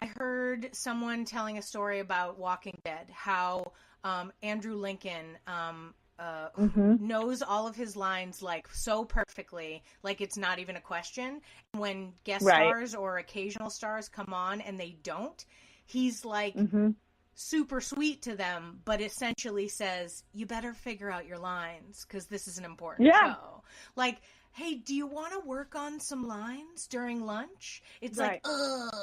heard someone telling a story about Walking Dead, how Andrew Lincoln knows all of his lines like so perfectly, like it's not even a question. When guest stars or occasional stars come on and they don't, he's like super sweet to them, but essentially says, you better figure out your lines because this is an important show. Like, hey, do you want to work on some lines during lunch? It's like, ugh.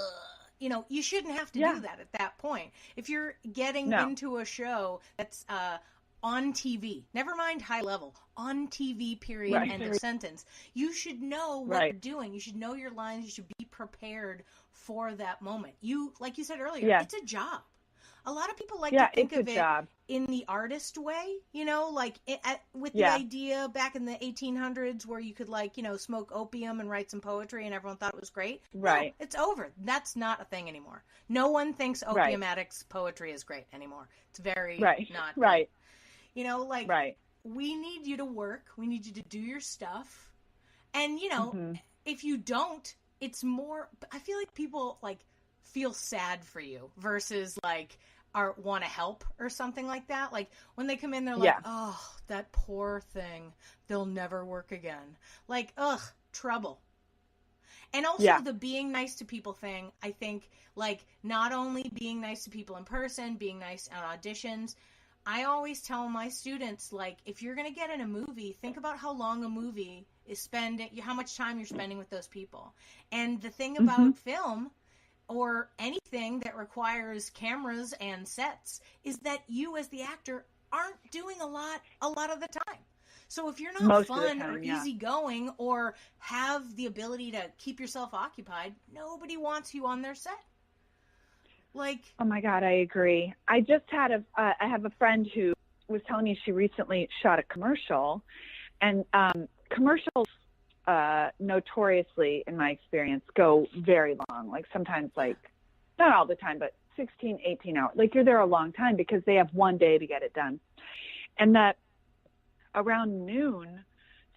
You know, you shouldn't have to do that at that point. If you're getting into a show that's on TV, never mind high level, on TV, period, end of sentence, you should know what you're doing. You should know your lines. You should be prepared for that moment. Like you said earlier, it's a job. A lot of people like to think of it in the artist way, you know, like with the idea back in the 1800s where you could, like, you know, smoke opium and write some poetry and everyone thought it was great. Right. No, it's over. That's not a thing anymore. No one thinks opium addicts' poetry is great anymore. It's very not great. You know, like, we need you to work. We need you to do your stuff. And, you know, if you don't, it's more, I feel like people, like, feel sad for you versus, like, want to help or something like that. Like, when they come in, they're like, oh, that poor thing. They'll never work again. Like, ugh, trouble. And also the being nice to people thing, I think, like, not only being nice to people in person, being nice at auditions, I always tell my students, like, if you're going to get in a movie, think about how long a movie is spending, how much time you're spending with those people. And the thing about film or anything that requires cameras and sets is that you as the actor aren't doing a lot of the time. So if you're not fun or easygoing or have the ability to keep yourself occupied, nobody wants you on their set. Like, oh my God, I agree. I just had I have a friend who was telling me she recently shot a commercial, and commercials notoriously, in my experience, go very long. Like sometimes, like, not all the time, but 16, 18 hours. Like, you're there a long time because they have one day to get it done. And that around noon,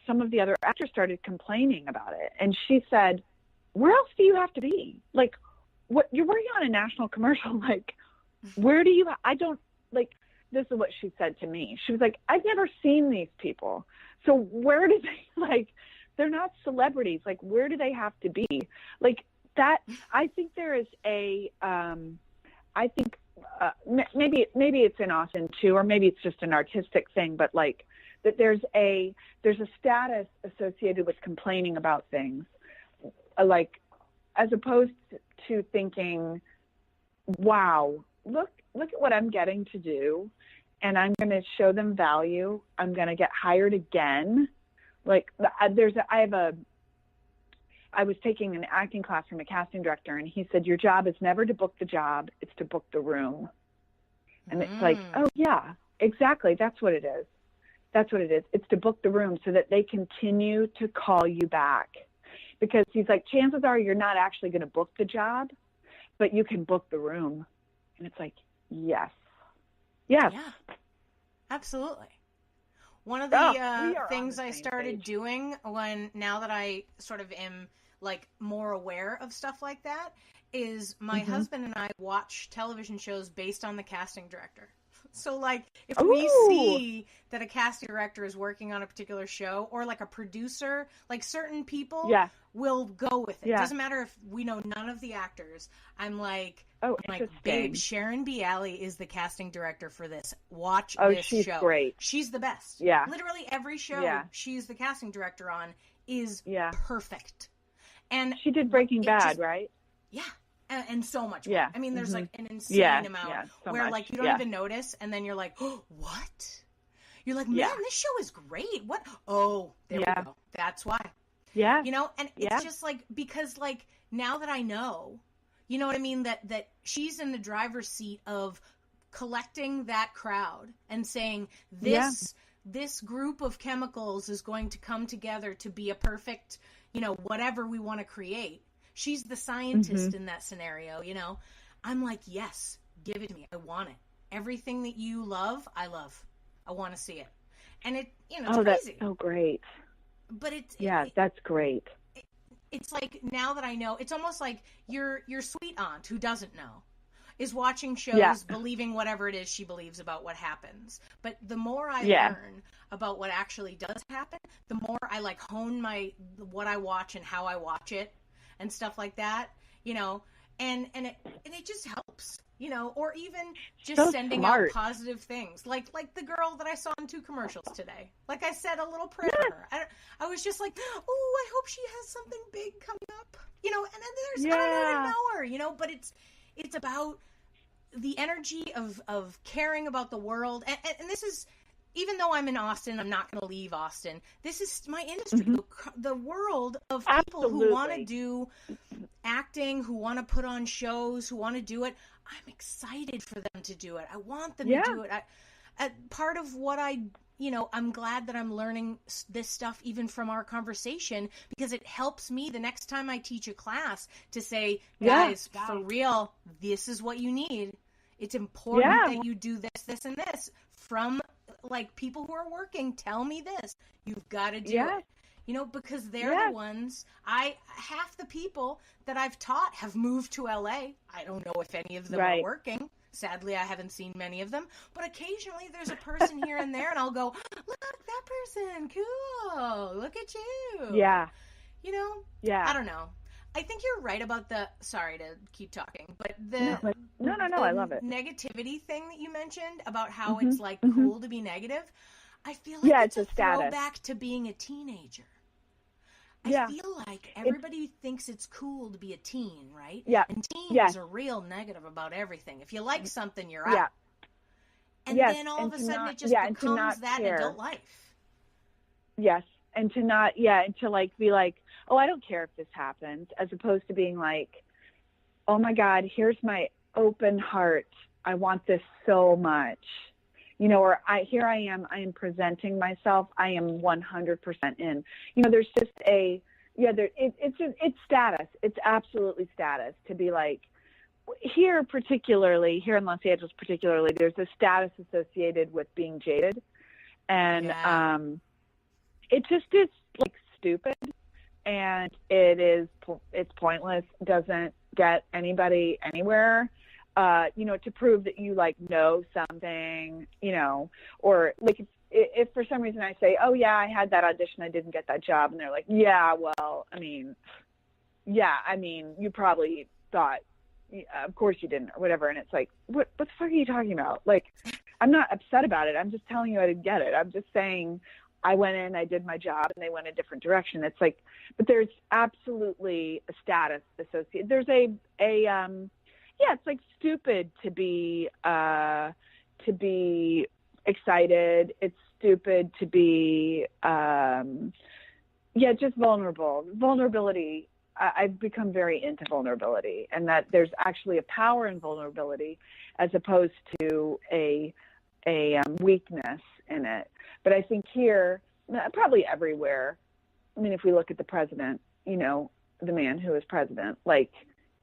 some of the other actors started complaining about it. And she said, where else do you have to be? Like, what, you're working on a national commercial. Like, where do you, I don't, like, this is what she said to me. She was like, I've never seen these people. So where do they, like, they're not celebrities. Like, where do they have to be? Like that, I think there is a, I think maybe it's in Austin too, or maybe it's just an artistic thing, but like that there's a status associated with complaining about things, like, as opposed to thinking, wow, look at what I'm getting to do, and I'm going to show them value. I'm going to get hired again. Like, I was taking an acting class from a casting director, and he said, your job is never to book the job, it's to book the room. And it's like, oh yeah, exactly. That's what it is. That's what it is. It's to book the room so that they continue to call you back. Because he's like, chances are you're not actually going to book the job, but you can book the room. And it's like, yes. Yes. Yeah, absolutely. One of the things I started doing now that I sort of am, like, more aware of stuff like that is my husband and I watch television shows based on the casting director. So, like, if we see that a casting director is working on a particular show, or like a producer, like, certain people will go with it. It doesn't matter if we know none of the actors. I'm like, babe, Sharon B. Alley is the casting director for this. Watch this show. Oh, she's great. She's the best. Yeah. Literally every show she's the casting director on is perfect. And she did Breaking Bad, right? Yeah. And so much more. Yeah. I mean, there's like an insane amount where like you don't even notice, and then you're like, oh, what? You're like, man, this show is great. What? Oh, there we go. That's why. Yeah. You know, and it's just like, because like now that I know, you know what I mean, that she's in the driver's seat of collecting that crowd and saying this group of chemicals is going to come together to be a perfect, you know, whatever we want to create. She's the scientist in that scenario, you know. I'm like, yes, give it to me. I want it. Everything that you love, I love. I want to see it. And it, it's crazy. That's so great. But that's great. It's like, now that I know, it's almost like your sweet aunt who doesn't know is watching shows, believing whatever it is she believes about what happens. But the more I learn about what actually does happen, the more I like hone what I watch and how I watch it and stuff like that, and it just helps, or even just sending out positive things. Like the girl that I saw in 2 commercials today. Like I said a little prayer for her. I was just like, oh, I hope she has something big coming up, and then I don't know her, but it's about the energy of caring about the world. And this is, even though I'm in Austin, I'm not going to leave Austin. This is my industry, the world of people who want to do acting, who want to put on shows, who want to do it. I'm excited for them to do it. I want them to do it. Part of what I'm glad that I'm learning this stuff even from our conversation, because it helps me the next time I teach a class to say, guys, for real, this is what you need. It's important that you do this, and this from like people who are working. Tell me this. You've got to do it. Because they're the ones. Half the people that I've taught have moved to LA. I don't know if any of them are working. Sadly, I haven't seen many of them, but occasionally there's a person here and there, and I'll go, look, that person, cool, look at you. Yeah. I don't know. I think you're right about sorry to keep talking, but No, I love it. Negativity thing that you mentioned about how it's like cool to be negative. I feel like it's a throwback to being a teenager. I feel like everybody thinks it's cool to be a teen, right? Yeah. And teens are real negative about everything. If you like something, you're out. And then all of a sudden it just becomes that in adult life. Yes. And to not, and to like be like, oh, I don't care if this happens, as opposed to being like, oh my God, here's my open heart. I want this so much. Or here I am presenting myself. I am 100% in. There's just it's status. It's absolutely status to be like, here in Los Angeles particularly, there's a status associated with being jaded. And it just is like stupid, and it's pointless, doesn't get anybody anywhere. To prove that you like know something, or like if for some reason I say, oh yeah, I had that audition, I didn't get that job. And they're like, yeah, well, I mean, you probably thought, of course you didn't, or whatever. And it's like, what the fuck are you talking about? Like, I'm not upset about it. I'm just telling you I didn't get it. I'm just saying I went in, I did my job, and they went a different direction. It's like, but there's absolutely a status associated. There's it's like stupid to be excited. It's stupid to be, just vulnerable. Vulnerability. I've become very into vulnerability, and that there's actually a power in vulnerability as opposed to a weakness in it. But I think here, probably everywhere, I mean, if we look at the president, the man who is president, like,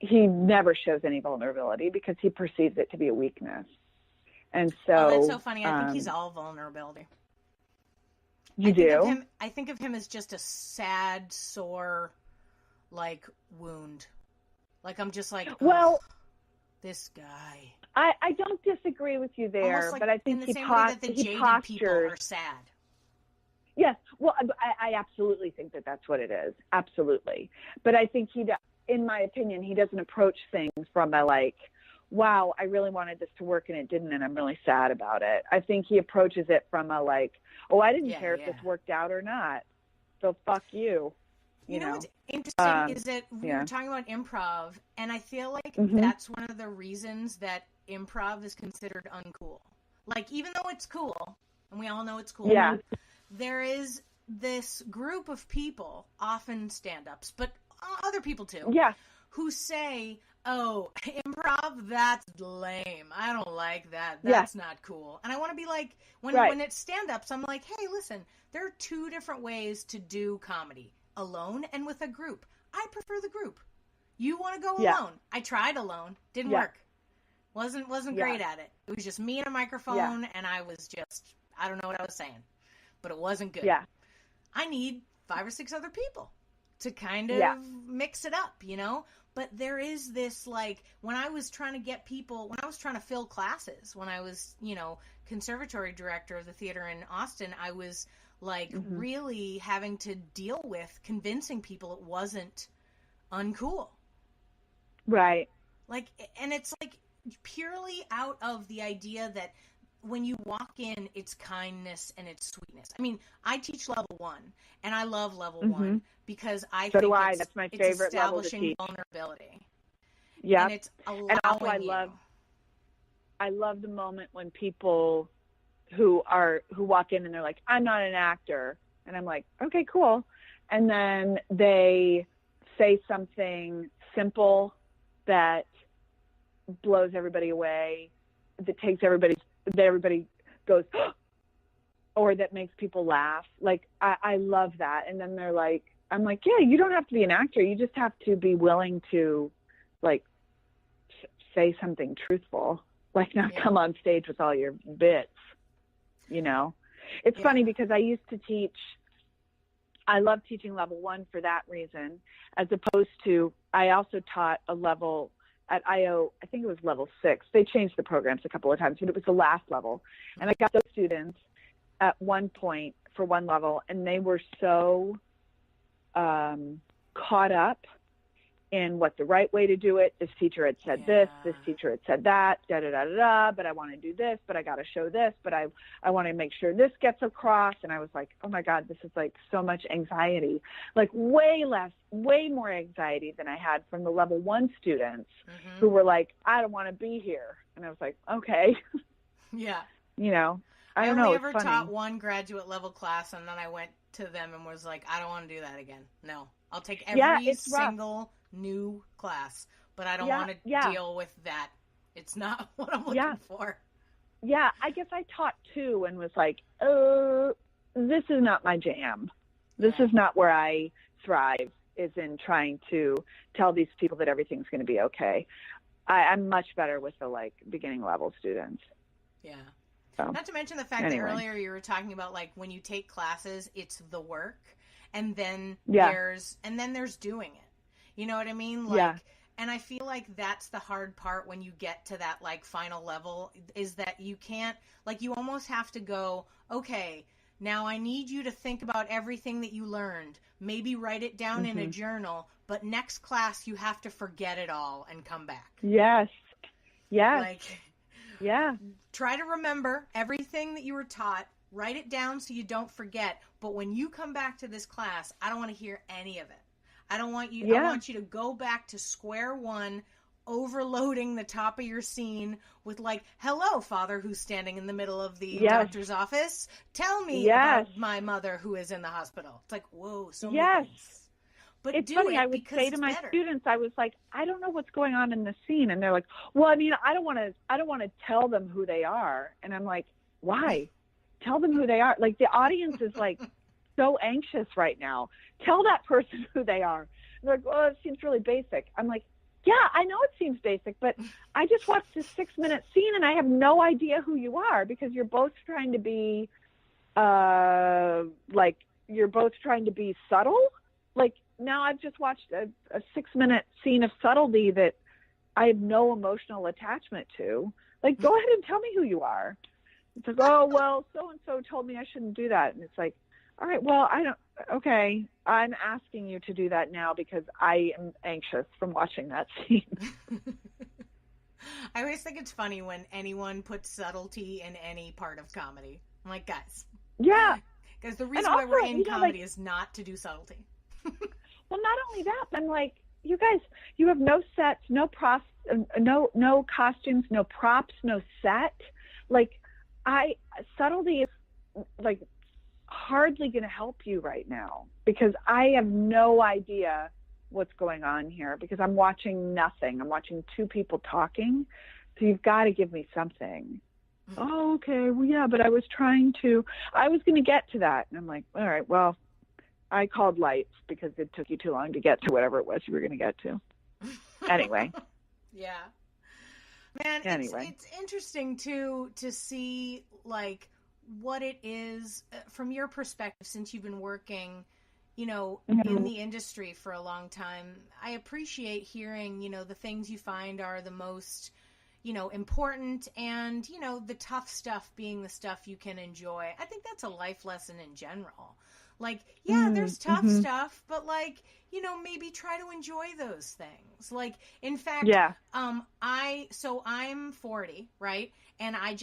he never shows any vulnerability because he perceives it to be a weakness. And so that's so funny. I think he's all vulnerability. I think of him as just a sad, sore, like, wound. Like, I'm just like, this guy. I don't disagree with you there, but I think he postures. People are sad. Yes. Well, I absolutely think that that's what it is. Absolutely. But I think in my opinion, he doesn't approach things from a like, wow, I really wanted this to work and it didn't, and I'm really sad about it. I think he approaches it from a like, oh, I didn't care if this worked out or not, so fuck you. You know what's interesting is that we were talking about improv, and I feel like that's one of the reasons that improv is considered uncool. Like, even though it's cool, and we all know it's cool, there is this group of people, often stand-ups, but other people too, who say, oh, improv, that's lame. I don't like that. That's not cool. And I want to be like, when it's stand-ups, I'm like, hey, listen, there are 2 different ways to do comedy, alone and with a group. I prefer the group. You want to go alone. I tried alone. Didn't work. Wasn't great at it. It was just me and a microphone, and I don't know what I was saying, but it wasn't good. Yeah. I need 5 or 6 other people to kind of mix it up, But there is this, like, when I was trying to fill classes, when I was, conservatory director of the theater in Austin, I was, like, really having to deal with convincing people it wasn't uncool. Right. Like, and it's, like, purely out of the idea that when you walk in, it's kindness and it's sweetness. I mean, I teach level 1, and I love level 1 because I think that's my favorite establishing level to teach. Vulnerability. Yeah, and it's allowing and also I love the moment when people who walk in and they're like, I'm not an actor, and I'm like, okay, cool, and then they say something simple that blows everybody away, that everybody goes, or that makes people laugh. Like, I love that. And then I'm like, yeah, you don't have to be an actor. You just have to be willing to, like, say something truthful. Like, not come on stage with all your bits, It's funny because I used to teach, I love teaching level 1 for that reason, as opposed to, I also taught a level at IO, I think it was level 6. They changed the programs a couple of times, but it was the last level. And I got those students at one point for one level, and they were so caught up in what the right way to do it. This teacher had said this teacher had said that, but I want to do this, but I got to show this, but I want to make sure this gets across. And I was like, oh my God, this is like so much anxiety, like way more anxiety than I had from the level 1 students who were like, I don't want to be here. And I was like, okay. Yeah. I don't know. I only ever taught one graduate level class, and then I went to them and was like, I don't want to do that again. No, I'll take every single new class, but I don't want to deal with that. It's not what I'm looking for. Yeah, I guess I taught 2 and was like, this is not my jam. This is not where I thrive, is in trying to tell these people that everything's going to be okay. I'm much better with the, like, beginning level students. Yeah. So, not to mention the fact that earlier you were talking about, like, when you take classes, it's the work, and then there's doing it. You know what I mean? Like, and I feel like that's the hard part when you get to that, like, final level, is that you can't, like, you almost have to go, okay, now I need you to think about everything that you learned. Maybe write it down in a journal, but next class you have to forget it all and come back. Yes. Yes. Like, try to remember everything that you were taught. Write it down so you don't forget. But when you come back to this class, I don't want to hear any of it. I want you to go back to square one, overloading the top of your scene with, like, hello, father who's standing in the middle of the doctor's office. Tell me about my mother who is in the hospital. It's like, whoa, so many things. But it's funny, I would say to my students, I was like, I don't know what's going on in the scene. And they're like, well, I mean, I don't want to tell them who they are. And I'm like, why? Tell them who they are. Like, the audience is, like, so anxious right now. Tell that person who they are. And they're like, oh, it seems really basic. I'm like, yeah, I know it seems basic, but I just watched this 6-minute scene and I have no idea who you are, because you're both trying to be, subtle. Like, now I've just watched a 6-minute scene of subtlety that I have no emotional attachment to. Like, go ahead and tell me who you are. It's like, oh, well, so-and-so told me I shouldn't do that. And it's like, all right, well, okay, I'm asking you to do that now because I am anxious from watching that scene. I always think it's funny when anyone puts subtlety in any part of comedy. I'm like, guys. Yeah. Because the reason why we're in comedy is not to do subtlety. Well, not only that, but I'm like, you guys, you have no sets, no props, no costumes, no props, no set. Like, subtlety is, like, hardly going to help you right now, because I have no idea what's going on here, because I'm watching nothing. I'm watching 2 people talking. So you've got to give me something. Oh, okay. Well, yeah, but I was going to get to that. And I'm like, all right, well, I called lights because it took you too long to get to whatever it was you were going to get to. Anyway. Yeah. Man, Anyway. it's interesting to see like what it is from your perspective, since you've been working, you know, in the industry for a long time. I appreciate hearing, you know, the things you find are the most, you know, important, and, you know, the tough stuff being the stuff you can enjoy. I think that's a life lesson in general. Like, yeah, there's tough stuff, but like, you know, maybe try to enjoy those things. Like, in fact, I'm 40, right? And I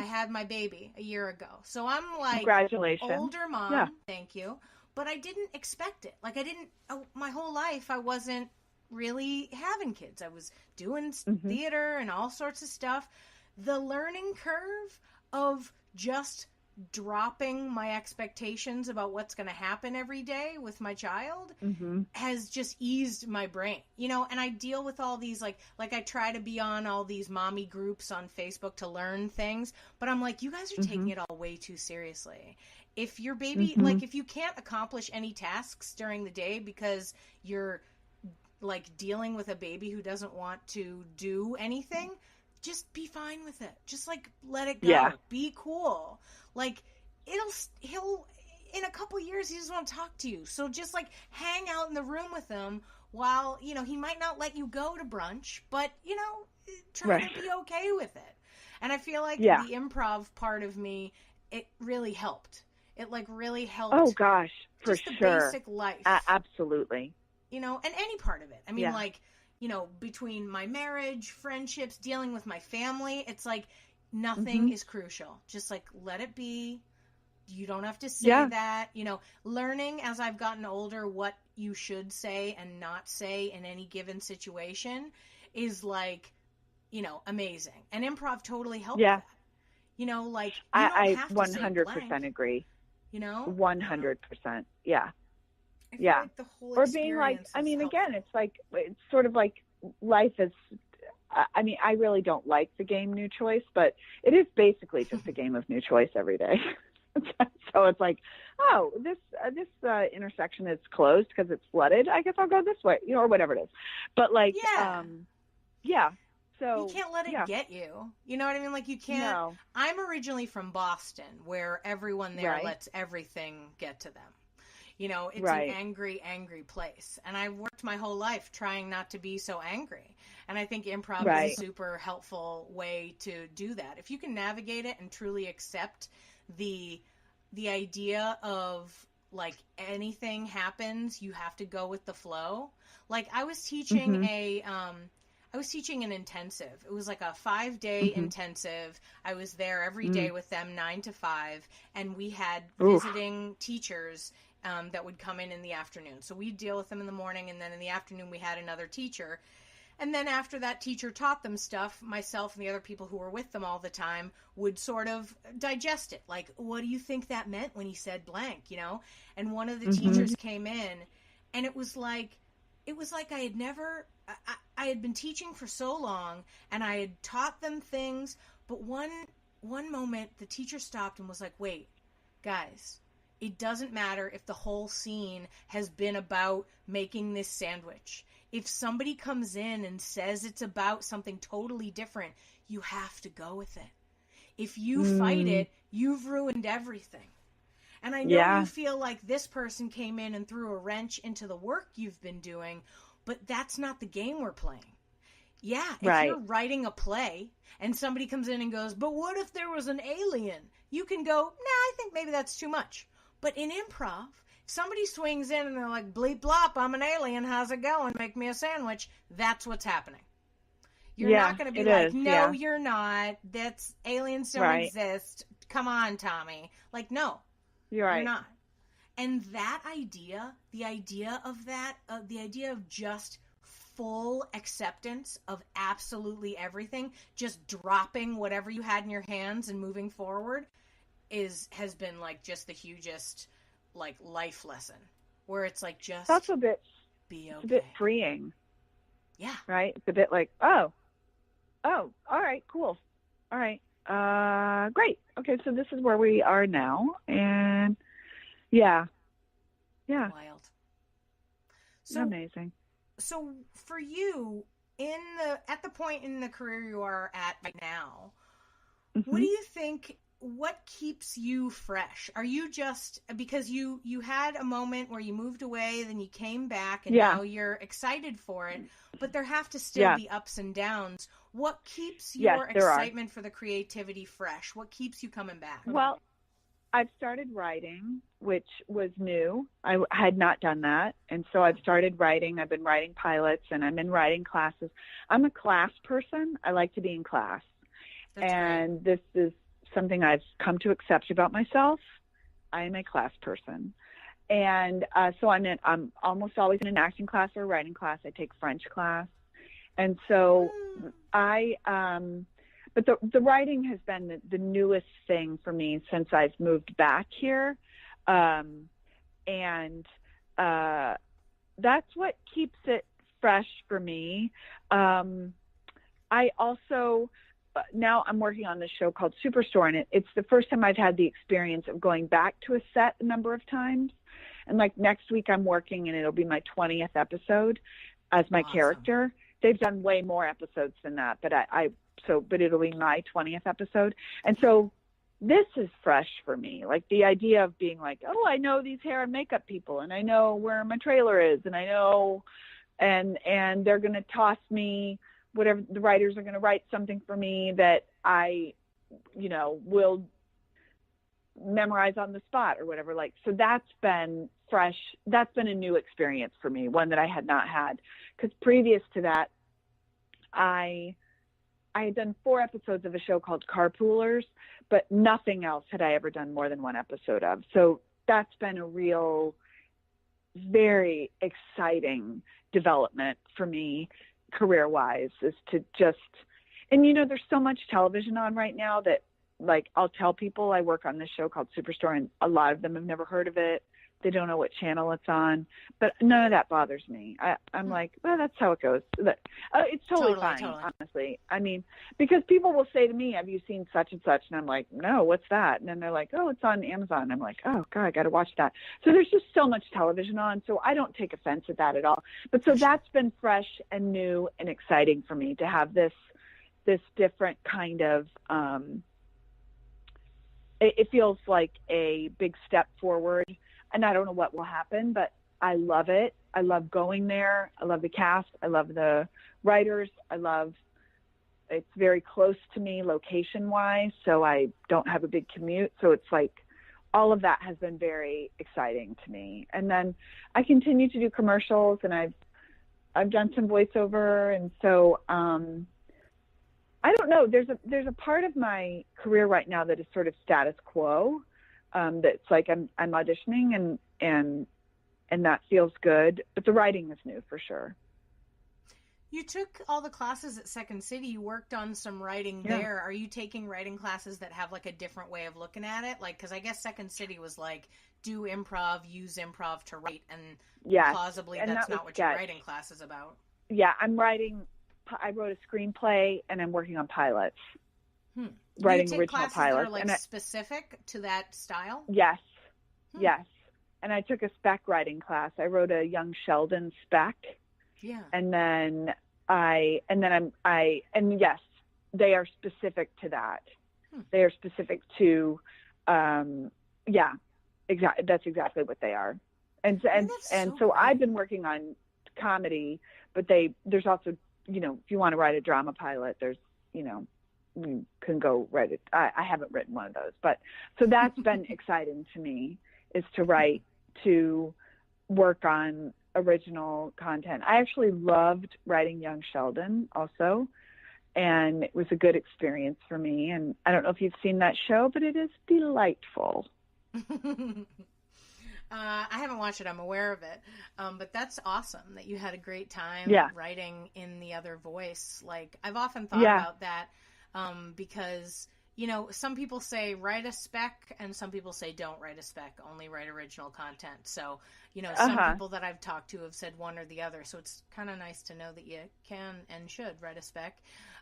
had my baby a year ago. So I'm like, congratulations. Older mom. Thank you. But I didn't expect it. Like, my whole life, I wasn't really having kids. I was doing theater and all sorts of stuff. The learning curve of just dropping my expectations about what's going to happen every day with my child has just eased my brain, you know. And I deal with all these like I try to be on all these mommy groups on Facebook to learn things, but I'm like, you guys are taking it all way too seriously. If your baby, like, if you can't accomplish any tasks during the day because you're like dealing with a baby who doesn't want to do anything, just be fine with it. Just like let it go. Yeah. Be cool. Like, he'll in a couple years he doesn't want to talk to you. So just like hang out in the room with him while, you know, he might not let you go to brunch, but, you know, try to be okay with it. And I feel like the improv part of me, it really helped. It like really helped. Oh gosh, for just sure. The basic life. Absolutely. You know, and any part of it. I mean, like, you know, between my marriage, friendships, dealing with my family, it's like nothing is crucial. Just like let it be. You don't have to say that. You know, learning as I've gotten older what you should say and not say in any given situation is like, you know, amazing. And improv totally helps that. You know, like, you don't have to 100% agree. You know? 100%. Yeah. Like the whole or being like, I mean, helpful. Again, it's sort of like life is, I mean, I really don't like the game New Choice, but it is basically just a game of New Choice every day. So it's like, oh, this intersection is closed because it's flooded. I guess I'll go this way, you know, or whatever it is. But like, so you can't let it get you. You know what I mean? Like, you can't. No. I'm originally from Boston, where everyone there lets everything get to them. You know, it's an angry, angry place. And I've worked my whole life trying not to be so angry. And I think improv is a super helpful way to do that. If you can navigate it and truly accept the idea of, like, anything happens, you have to go with the flow. Like, I was teaching an intensive. It was like a 5-day intensive. I was there every day with them, 9 to 5. And we had visiting teachers that would come in the afternoon. So we'd deal with them in the morning, and then in the afternoon we had another teacher. And then after that teacher taught them stuff, myself and the other people who were with them all the time would sort of digest it. Like, what do you think that meant when he said blank, you know? And one of the teachers came in, and it was like I had been teaching for so long, and I had taught them things, but one moment the teacher stopped and was like, wait, guys, it doesn't matter if the whole scene has been about making this sandwich. If somebody comes in and says it's about something totally different, you have to go with it. If you fight it, you've ruined everything. And I know you feel like this person came in and threw a wrench into the work you've been doing, but that's not the game we're playing. Yeah, if you're writing a play and somebody comes in and goes, but what if there was an alien? You can go, nah, I think maybe that's too much. But in improv, somebody swings in and they're like, bleep blop, I'm an alien, how's it going? Make me a sandwich. That's what's happening. You're not going to be like, no, you're not. That's aliens don't exist. Come on, Tommy. Like, no, you're not. And that idea, the idea of just full acceptance of absolutely everything, just dropping whatever you had in your hands and moving forward has been like just the hugest like life lesson, where it's like just that's a bit be okay. It's a bit freeing. Yeah. Right? It's a bit like, oh, all right, cool. All right. Great. Okay, so this is where we are now, and yeah. Wild. So amazing. So for you, at the point in the career you are at right now, Mm-hmm. what do you think, what keeps you fresh? Are you just, because you had a moment where you moved away, then you came back, and now you're excited for it, but there have to still be ups and downs. What keeps your excitement for the creativity fresh? What keeps you coming back? Well, I've started writing, which was new. I had not done that. And so I've started writing. I've been writing pilots, and I'm in writing classes. I'm a class person. I like to be in class. That's and great. This is something I've come to accept about myself. I am a class person. And so I'm almost always in an acting class or a writing class. I take French class. And so but the writing has been the newest thing for me since I've moved back here. And that's what keeps it fresh for me. I also, now I'm working on this show called Superstore, and it's the first time I've had the experience of going back to a set a number of times. And like next week I'm working, and it'll be my 20th episode as my character. They've done way more episodes than that, but but it'll be my 20th episode. And so this is fresh for me. Like the idea of being like, oh, I know these hair and makeup people, and I know where my trailer is, and I know, and they're going to toss me whatever, the writers are going to write something for me that I, will memorize on the spot or whatever. Like, so that's been fresh. That's been a new experience for me, one that I had not had. Because previous to that, I had done 4 episodes of a show called Carpoolers, but nothing else had I ever done more than 1 episode of. So that's been a real, very exciting development for me career-wise, is to just, and there's so much television on right now that, like, I'll tell people I work on this show called Superstore, and a lot of them have never heard of it. They don't know what channel it's on, but none of that bothers me. I'm like, well, that's how it goes. It's totally fine, honestly. I mean, because people will say to me, have you seen such and such? And I'm like, no, what's that? And then they're like, oh, it's on Amazon. I'm like, oh God, I got to watch that. So there's just so much television on. So I don't take offense at that at all. But so that's been fresh and new and exciting for me to have this different kind of, it feels like a big step forward. And I don't know what will happen, but I love it. I love going there. I love the cast. I love the writers. It's very close to me location-wise, so I don't have a big commute. So it's like all of that has been very exciting to me. And then I continue to do commercials, and I've done some voiceover. And so I don't know. There's a part of my career right now that is sort of status quo. That's like I'm auditioning and that feels good, but the writing is new for sure. You took all the classes at Second City. You worked on some writing there. Are you taking writing classes that have like a different way of looking at it? Like, because I guess Second City was like, do improv, use improv to write, and plausibly that's not what your writing class is about. Yeah, I wrote a screenplay, and I'm working on pilots. Writing do you take original pilots that are like specific to that style? Yes. Yes. And I took a spec writing class. I wrote a Young Sheldon spec. Yeah. And then yes, they are specific to that. They are specific to, exactly. That's exactly what they are. And so I've been working on comedy, but there's also, if you want to write a drama pilot, there's, you can go write it. I haven't written one of those, but so that's been exciting to me, is to work on original content. I actually loved writing Young Sheldon also, and it was a good experience for me. And I don't know if you've seen that show, but it is delightful. I haven't watched it. I'm aware of it. But that's awesome that you had a great time writing in the other voice. Like, I've often thought about that. Because, some people say write a spec, and some people say don't write a spec, only write original content. So, some people that I've talked to have said one or the other. So it's kind of nice to know that you can and should write a spec.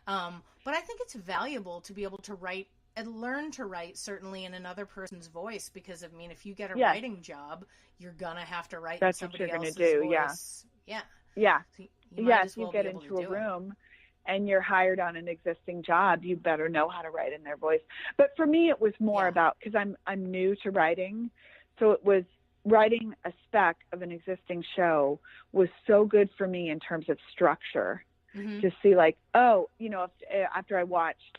But I think it's valuable to be able to write and learn to write, certainly in another person's voice, because if you get a writing job, you're going to have to write in somebody else's voice. Yeah. You might as well you get be able into to a do it. room and you're hired on an existing job, you better know how to write in their voice. But for me, it was more about, because I'm new to writing, so it was writing a spec of an existing show was so good for me in terms of structure. To see like, oh, you know, after I watched,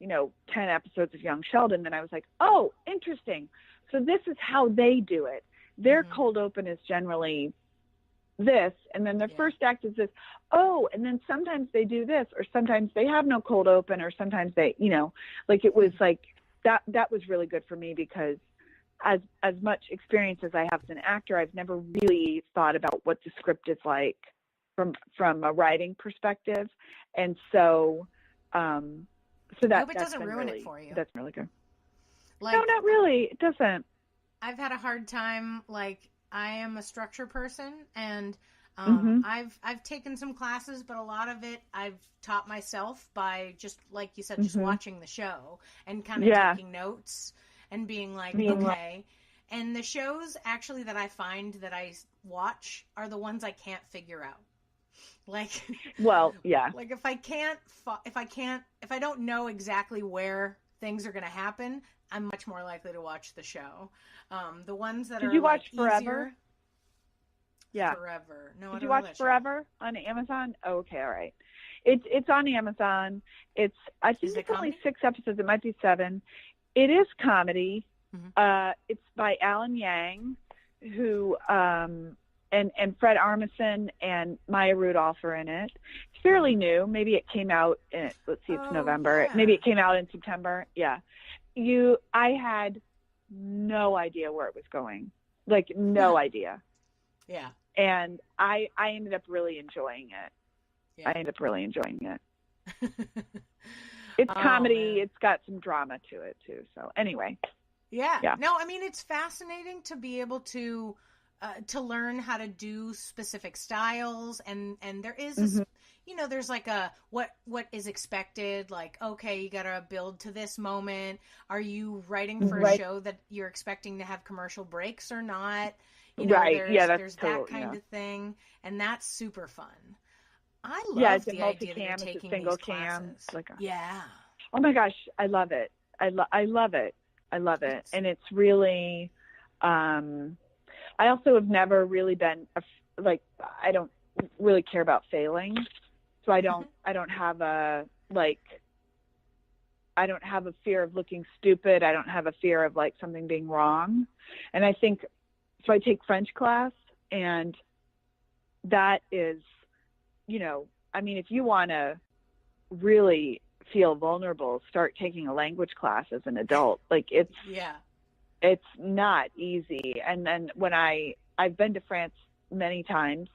you know, 10 episodes of Young Sheldon, then I was like, oh, interesting. So this is how they do it. Their cold open is generally this, and then their first act is this. Oh, and then sometimes they do this, or sometimes they have no cold open, or sometimes they, you know, like it was like that was really good for me, because as much experience as I have as an actor, I've never really thought about what the script is like from a writing perspective. And so that, I hope it doesn't ruin it for you. That's really good. Like, no, not really. It doesn't. I've had a hard time, like, I am a structure person, and I've taken some classes, but a lot of it I've taught myself by just, like you said, just watching the show and kind of taking notes and being like, okay. And the shows actually that I find that I watch are the ones I can't figure out. Like, well, yeah. Like if I don't know exactly where things are going to happen, I'm much more likely to watch the show. The ones that Did you watch like Forever? Easier, yeah. Forever. No, Did you watch Forever on Amazon? Oh, okay, all right. It's on Amazon. I think it's only 6 episodes. It might be 7. It is comedy. It's by Alan Yang, who and Fred Armisen and Maya Rudolph are in it. It's fairly new. Maybe it came out in, let's see, it's November. Yeah. Maybe it came out in September. Yeah. I had no idea where it was going. Like, no idea. Yeah. And I ended up really enjoying it. Yeah. I ended up really enjoying it. It's comedy. Man. It's got some drama to it too. So anyway. Yeah. No, I mean, it's fascinating to be able to learn how to do specific styles, and there is this, you know, there's like a what is expected, like, okay, you gotta build to this moment. Are you writing for a show that you're expecting to have commercial breaks or not? You know, there's that kind of thing, and that's super fun. I love the idea that you're taking these classes. Oh my gosh, I love it. I love it. I love it. And it's really, I also have never really been I don't really care about failing. So I don't have I don't have a fear of looking stupid. I don't have a fear of like something being wrong. And I think, so I take French class, and that is, you know, I mean, if you want to really feel vulnerable, start taking a language class as an adult. Like it's not easy. And then when I've been to France many times,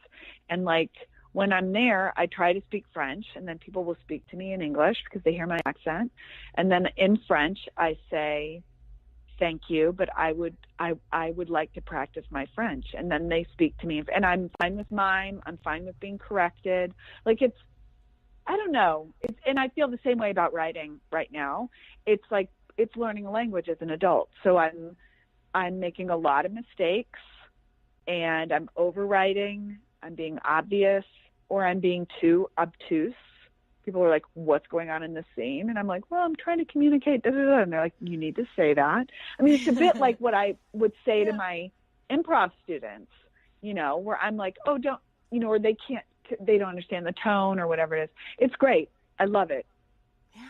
and like when I'm there, I try to speak French, and then people will speak to me in English because they hear my accent. And then in French, I say, thank you, but I would like to practice my French. And then they speak to me, and I'm fine with mime. I'm fine with being corrected. Like I don't know. And I feel the same way about writing right now. It's like, it's learning a language as an adult. So I'm making a lot of mistakes, and I'm overwriting. I'm being obvious, or I'm being too obtuse. People are like, what's going on in this scene? And I'm like, well, I'm trying to communicate. Da, da, da. And they're like, you need to say that. I mean, it's a bit like what I would say to my improv students, you know, where I'm like, oh, don't, you know, or they don't understand the tone or whatever it is. It's great. I love it. Yeah.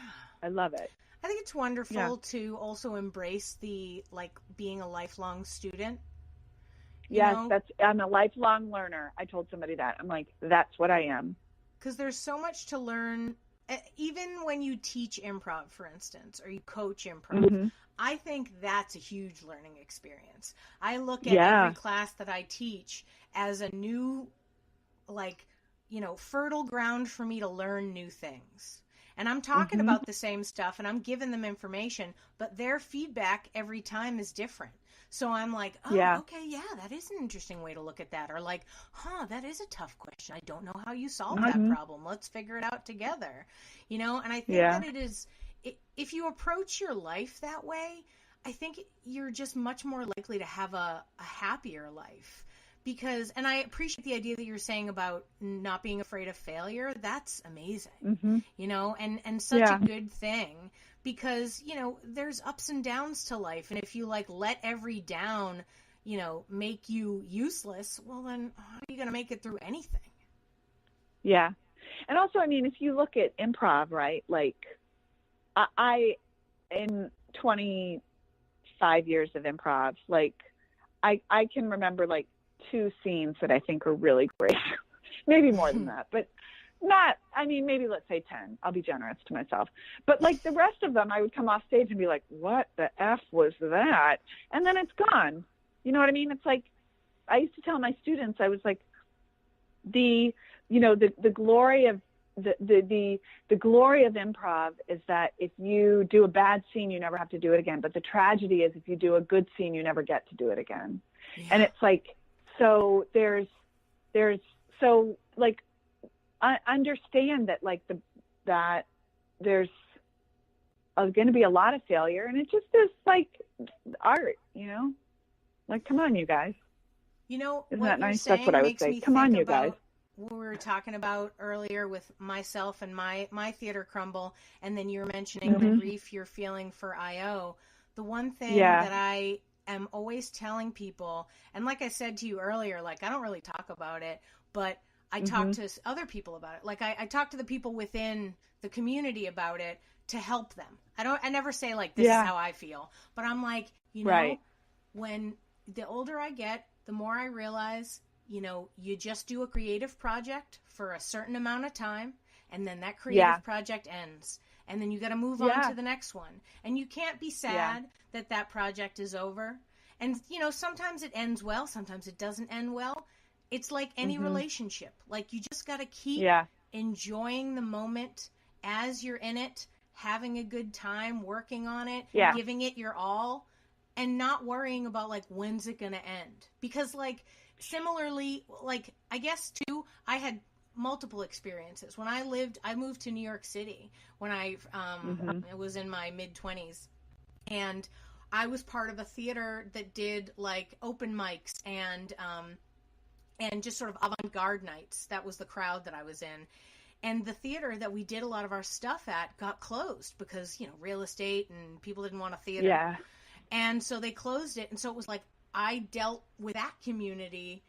I love it. I think it's wonderful to also embrace the, like, being a lifelong student. Yes, I'm a lifelong learner. I told somebody that. I'm like, that's what I am. Because there's so much to learn, even when you teach improv, for instance, or you coach improv. I think that's a huge learning experience. I look at every class that I teach as a new, like, you know, fertile ground for me to learn new things. And I'm talking about the same stuff, and I'm giving them information, but their feedback every time is different. So I'm like, okay, that is an interesting way to look at that. Or like, that is a tough question. I don't know how you solve that problem. Let's figure it out together. You know, and I think that it is, if you approach your life that way, I think you're just much more likely to have a happier life. because, and I appreciate the idea that you're saying about not being afraid of failure. That's amazing, you know, and such a good thing, because, you know, there's ups and downs to life. And if you like let every down, you know, make you useless, well, then how are you going to make it through anything? Yeah. And also, I mean, if you look at improv, right, like I in 25 years of improv, like I can remember like 2 scenes that I think are really great. Maybe more than that, but not, I mean, maybe let's say 10. I'll be generous to myself. But like the rest of them, I would come off stage and be like, what the F was that? And then it's gone. You know what I mean? It's like, I used to tell my students, I was like, the glory of the glory of improv is that if you do a bad scene, you never have to do it again. But the tragedy is if you do a good scene, you never get to do it again. Yeah. And it's like, so there's so like, I understand that like that there's going to be a lot of failure, and it just is like art, you know, like, come on, you guys. You know, isn't that nice? That's what I would say. Come on, you guys. What we were talking about earlier with myself and my theater crumble, and then you were mentioning the grief you're feeling for IO. The one thing that I am always telling people, and like I said to you earlier, like I don't really talk about it, but I talk to other people about it. Like I talk to the people within the community about it to help them. I never say like, this is how I feel, but I'm like, you know, when the older I get, the more I realize, you know, you just do a creative project for a certain amount of time, and then that creative project ends. And then you got to move on to the next one. And you can't be sad that that project is over. And, you know, sometimes it ends well, sometimes it doesn't end well. It's like any relationship. Like, you just got to keep enjoying the moment as you're in it, having a good time, working on it, giving it your all, and not worrying about, like, when's it going to end. Because, like, similarly, like, I guess, too, I had multiple experiences. When I moved to New York City when I was in my mid-20s, and I was part of a theater that did like open mics and just sort of avant-garde nights. That was the crowd that I was in. And the theater that we did a lot of our stuff at got closed because, you know, real estate and people didn't want a theater. Yeah. And so they closed it. And so it was like I dealt with that community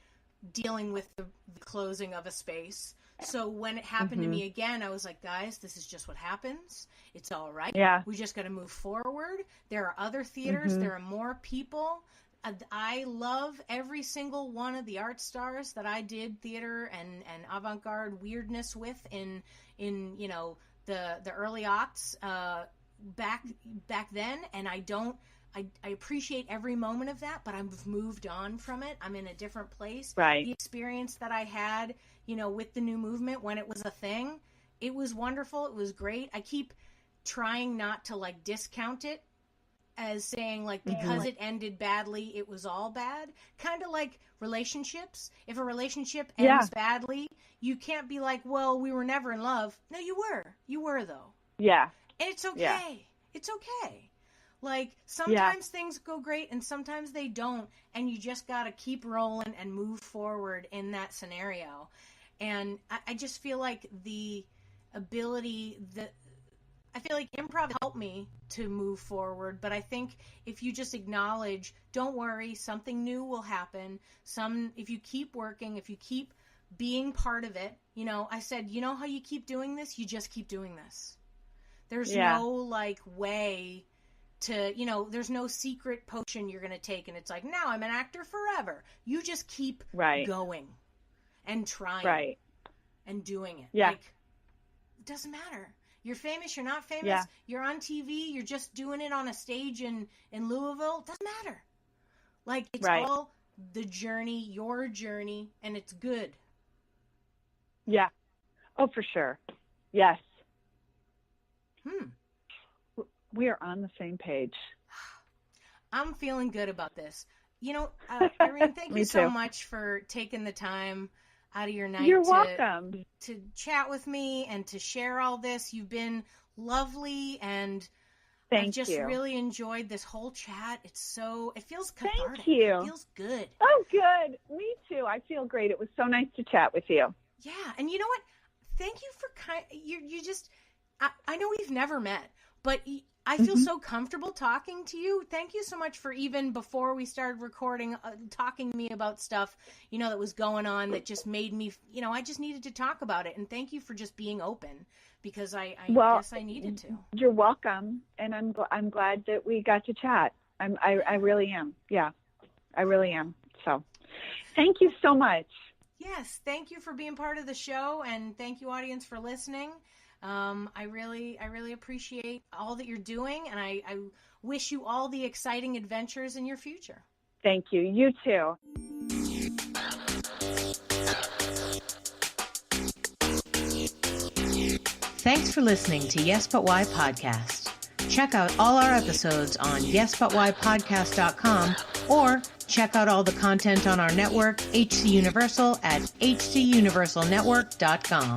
dealing with the closing of a space. So when it happened to me again, I was like, guys, this is just what happens. It's all right. Yeah. We just got to move forward. There are other theaters. There are more people. I love every single one of the art stars that I did theater and avant-garde weirdness with in you know, the early aughts back then. And I appreciate every moment of that, but I've moved on from it. I'm in a different place. Right. The experience that I had, you know, with the new movement when it was a thing, it was wonderful. It was great. I keep trying not to like discount it as saying like because it ended badly, it was all bad. Kind of like relationships. If a relationship ends badly, you can't be like, well, we were never in love. No, you were. You were though. Yeah. And it's okay. Yeah. It's okay. Like, sometimes things go great and sometimes they don't, and you just got to keep rolling and move forward in that scenario. And I just feel like the ability that I feel like improv helped me to move forward, but I think if you just acknowledge, don't worry, something new will happen. If you keep working, if you keep being part of it, you know, I said, you know how you keep doing this? You just keep doing this. There's no like way to, you know, there's no secret potion you're going to take and it's like, now I'm an actor forever. You just keep going and trying and doing it. Yeah. Like, it doesn't matter. You're famous, you're not famous, you're on TV, you're just doing it on a stage in Louisville. It doesn't matter. Like, it's all the journey, your journey, and it's good. Yeah. Oh, for sure. Yes. We are on the same page. I'm feeling good about this. You know, Irene, thank you so much for taking the time out of your night welcome. To chat with me and to share all this. You've been lovely, and Thank I've just you. really enjoyed this whole chat. It feels cathartic. Thank you. It feels good. Oh, good. Me too. I feel great. It was so nice to chat with you. Yeah. And you know what? Thank you for you just, I know we've never met, but I feel so comfortable talking to you. Thank you so much for, even before we started recording, talking to me about stuff, that was going on that just made me, I just needed to talk about it. And thank you for just being open, because I guess I needed to. You're welcome. And I'm glad that we got to chat. I really am. Yeah, I really am. So thank you so much. Yes. Thank you for being part of the show. And thank you, audience, for listening. I really appreciate all that you're doing, and I wish you all the exciting adventures in your future. Thank you. You too. Thanks for listening to Yes But Why Podcast. Check out all our episodes on yesbutwhypodcast.com, or check out all the content on our network, HC Universal, at hcuniversalnetwork.com.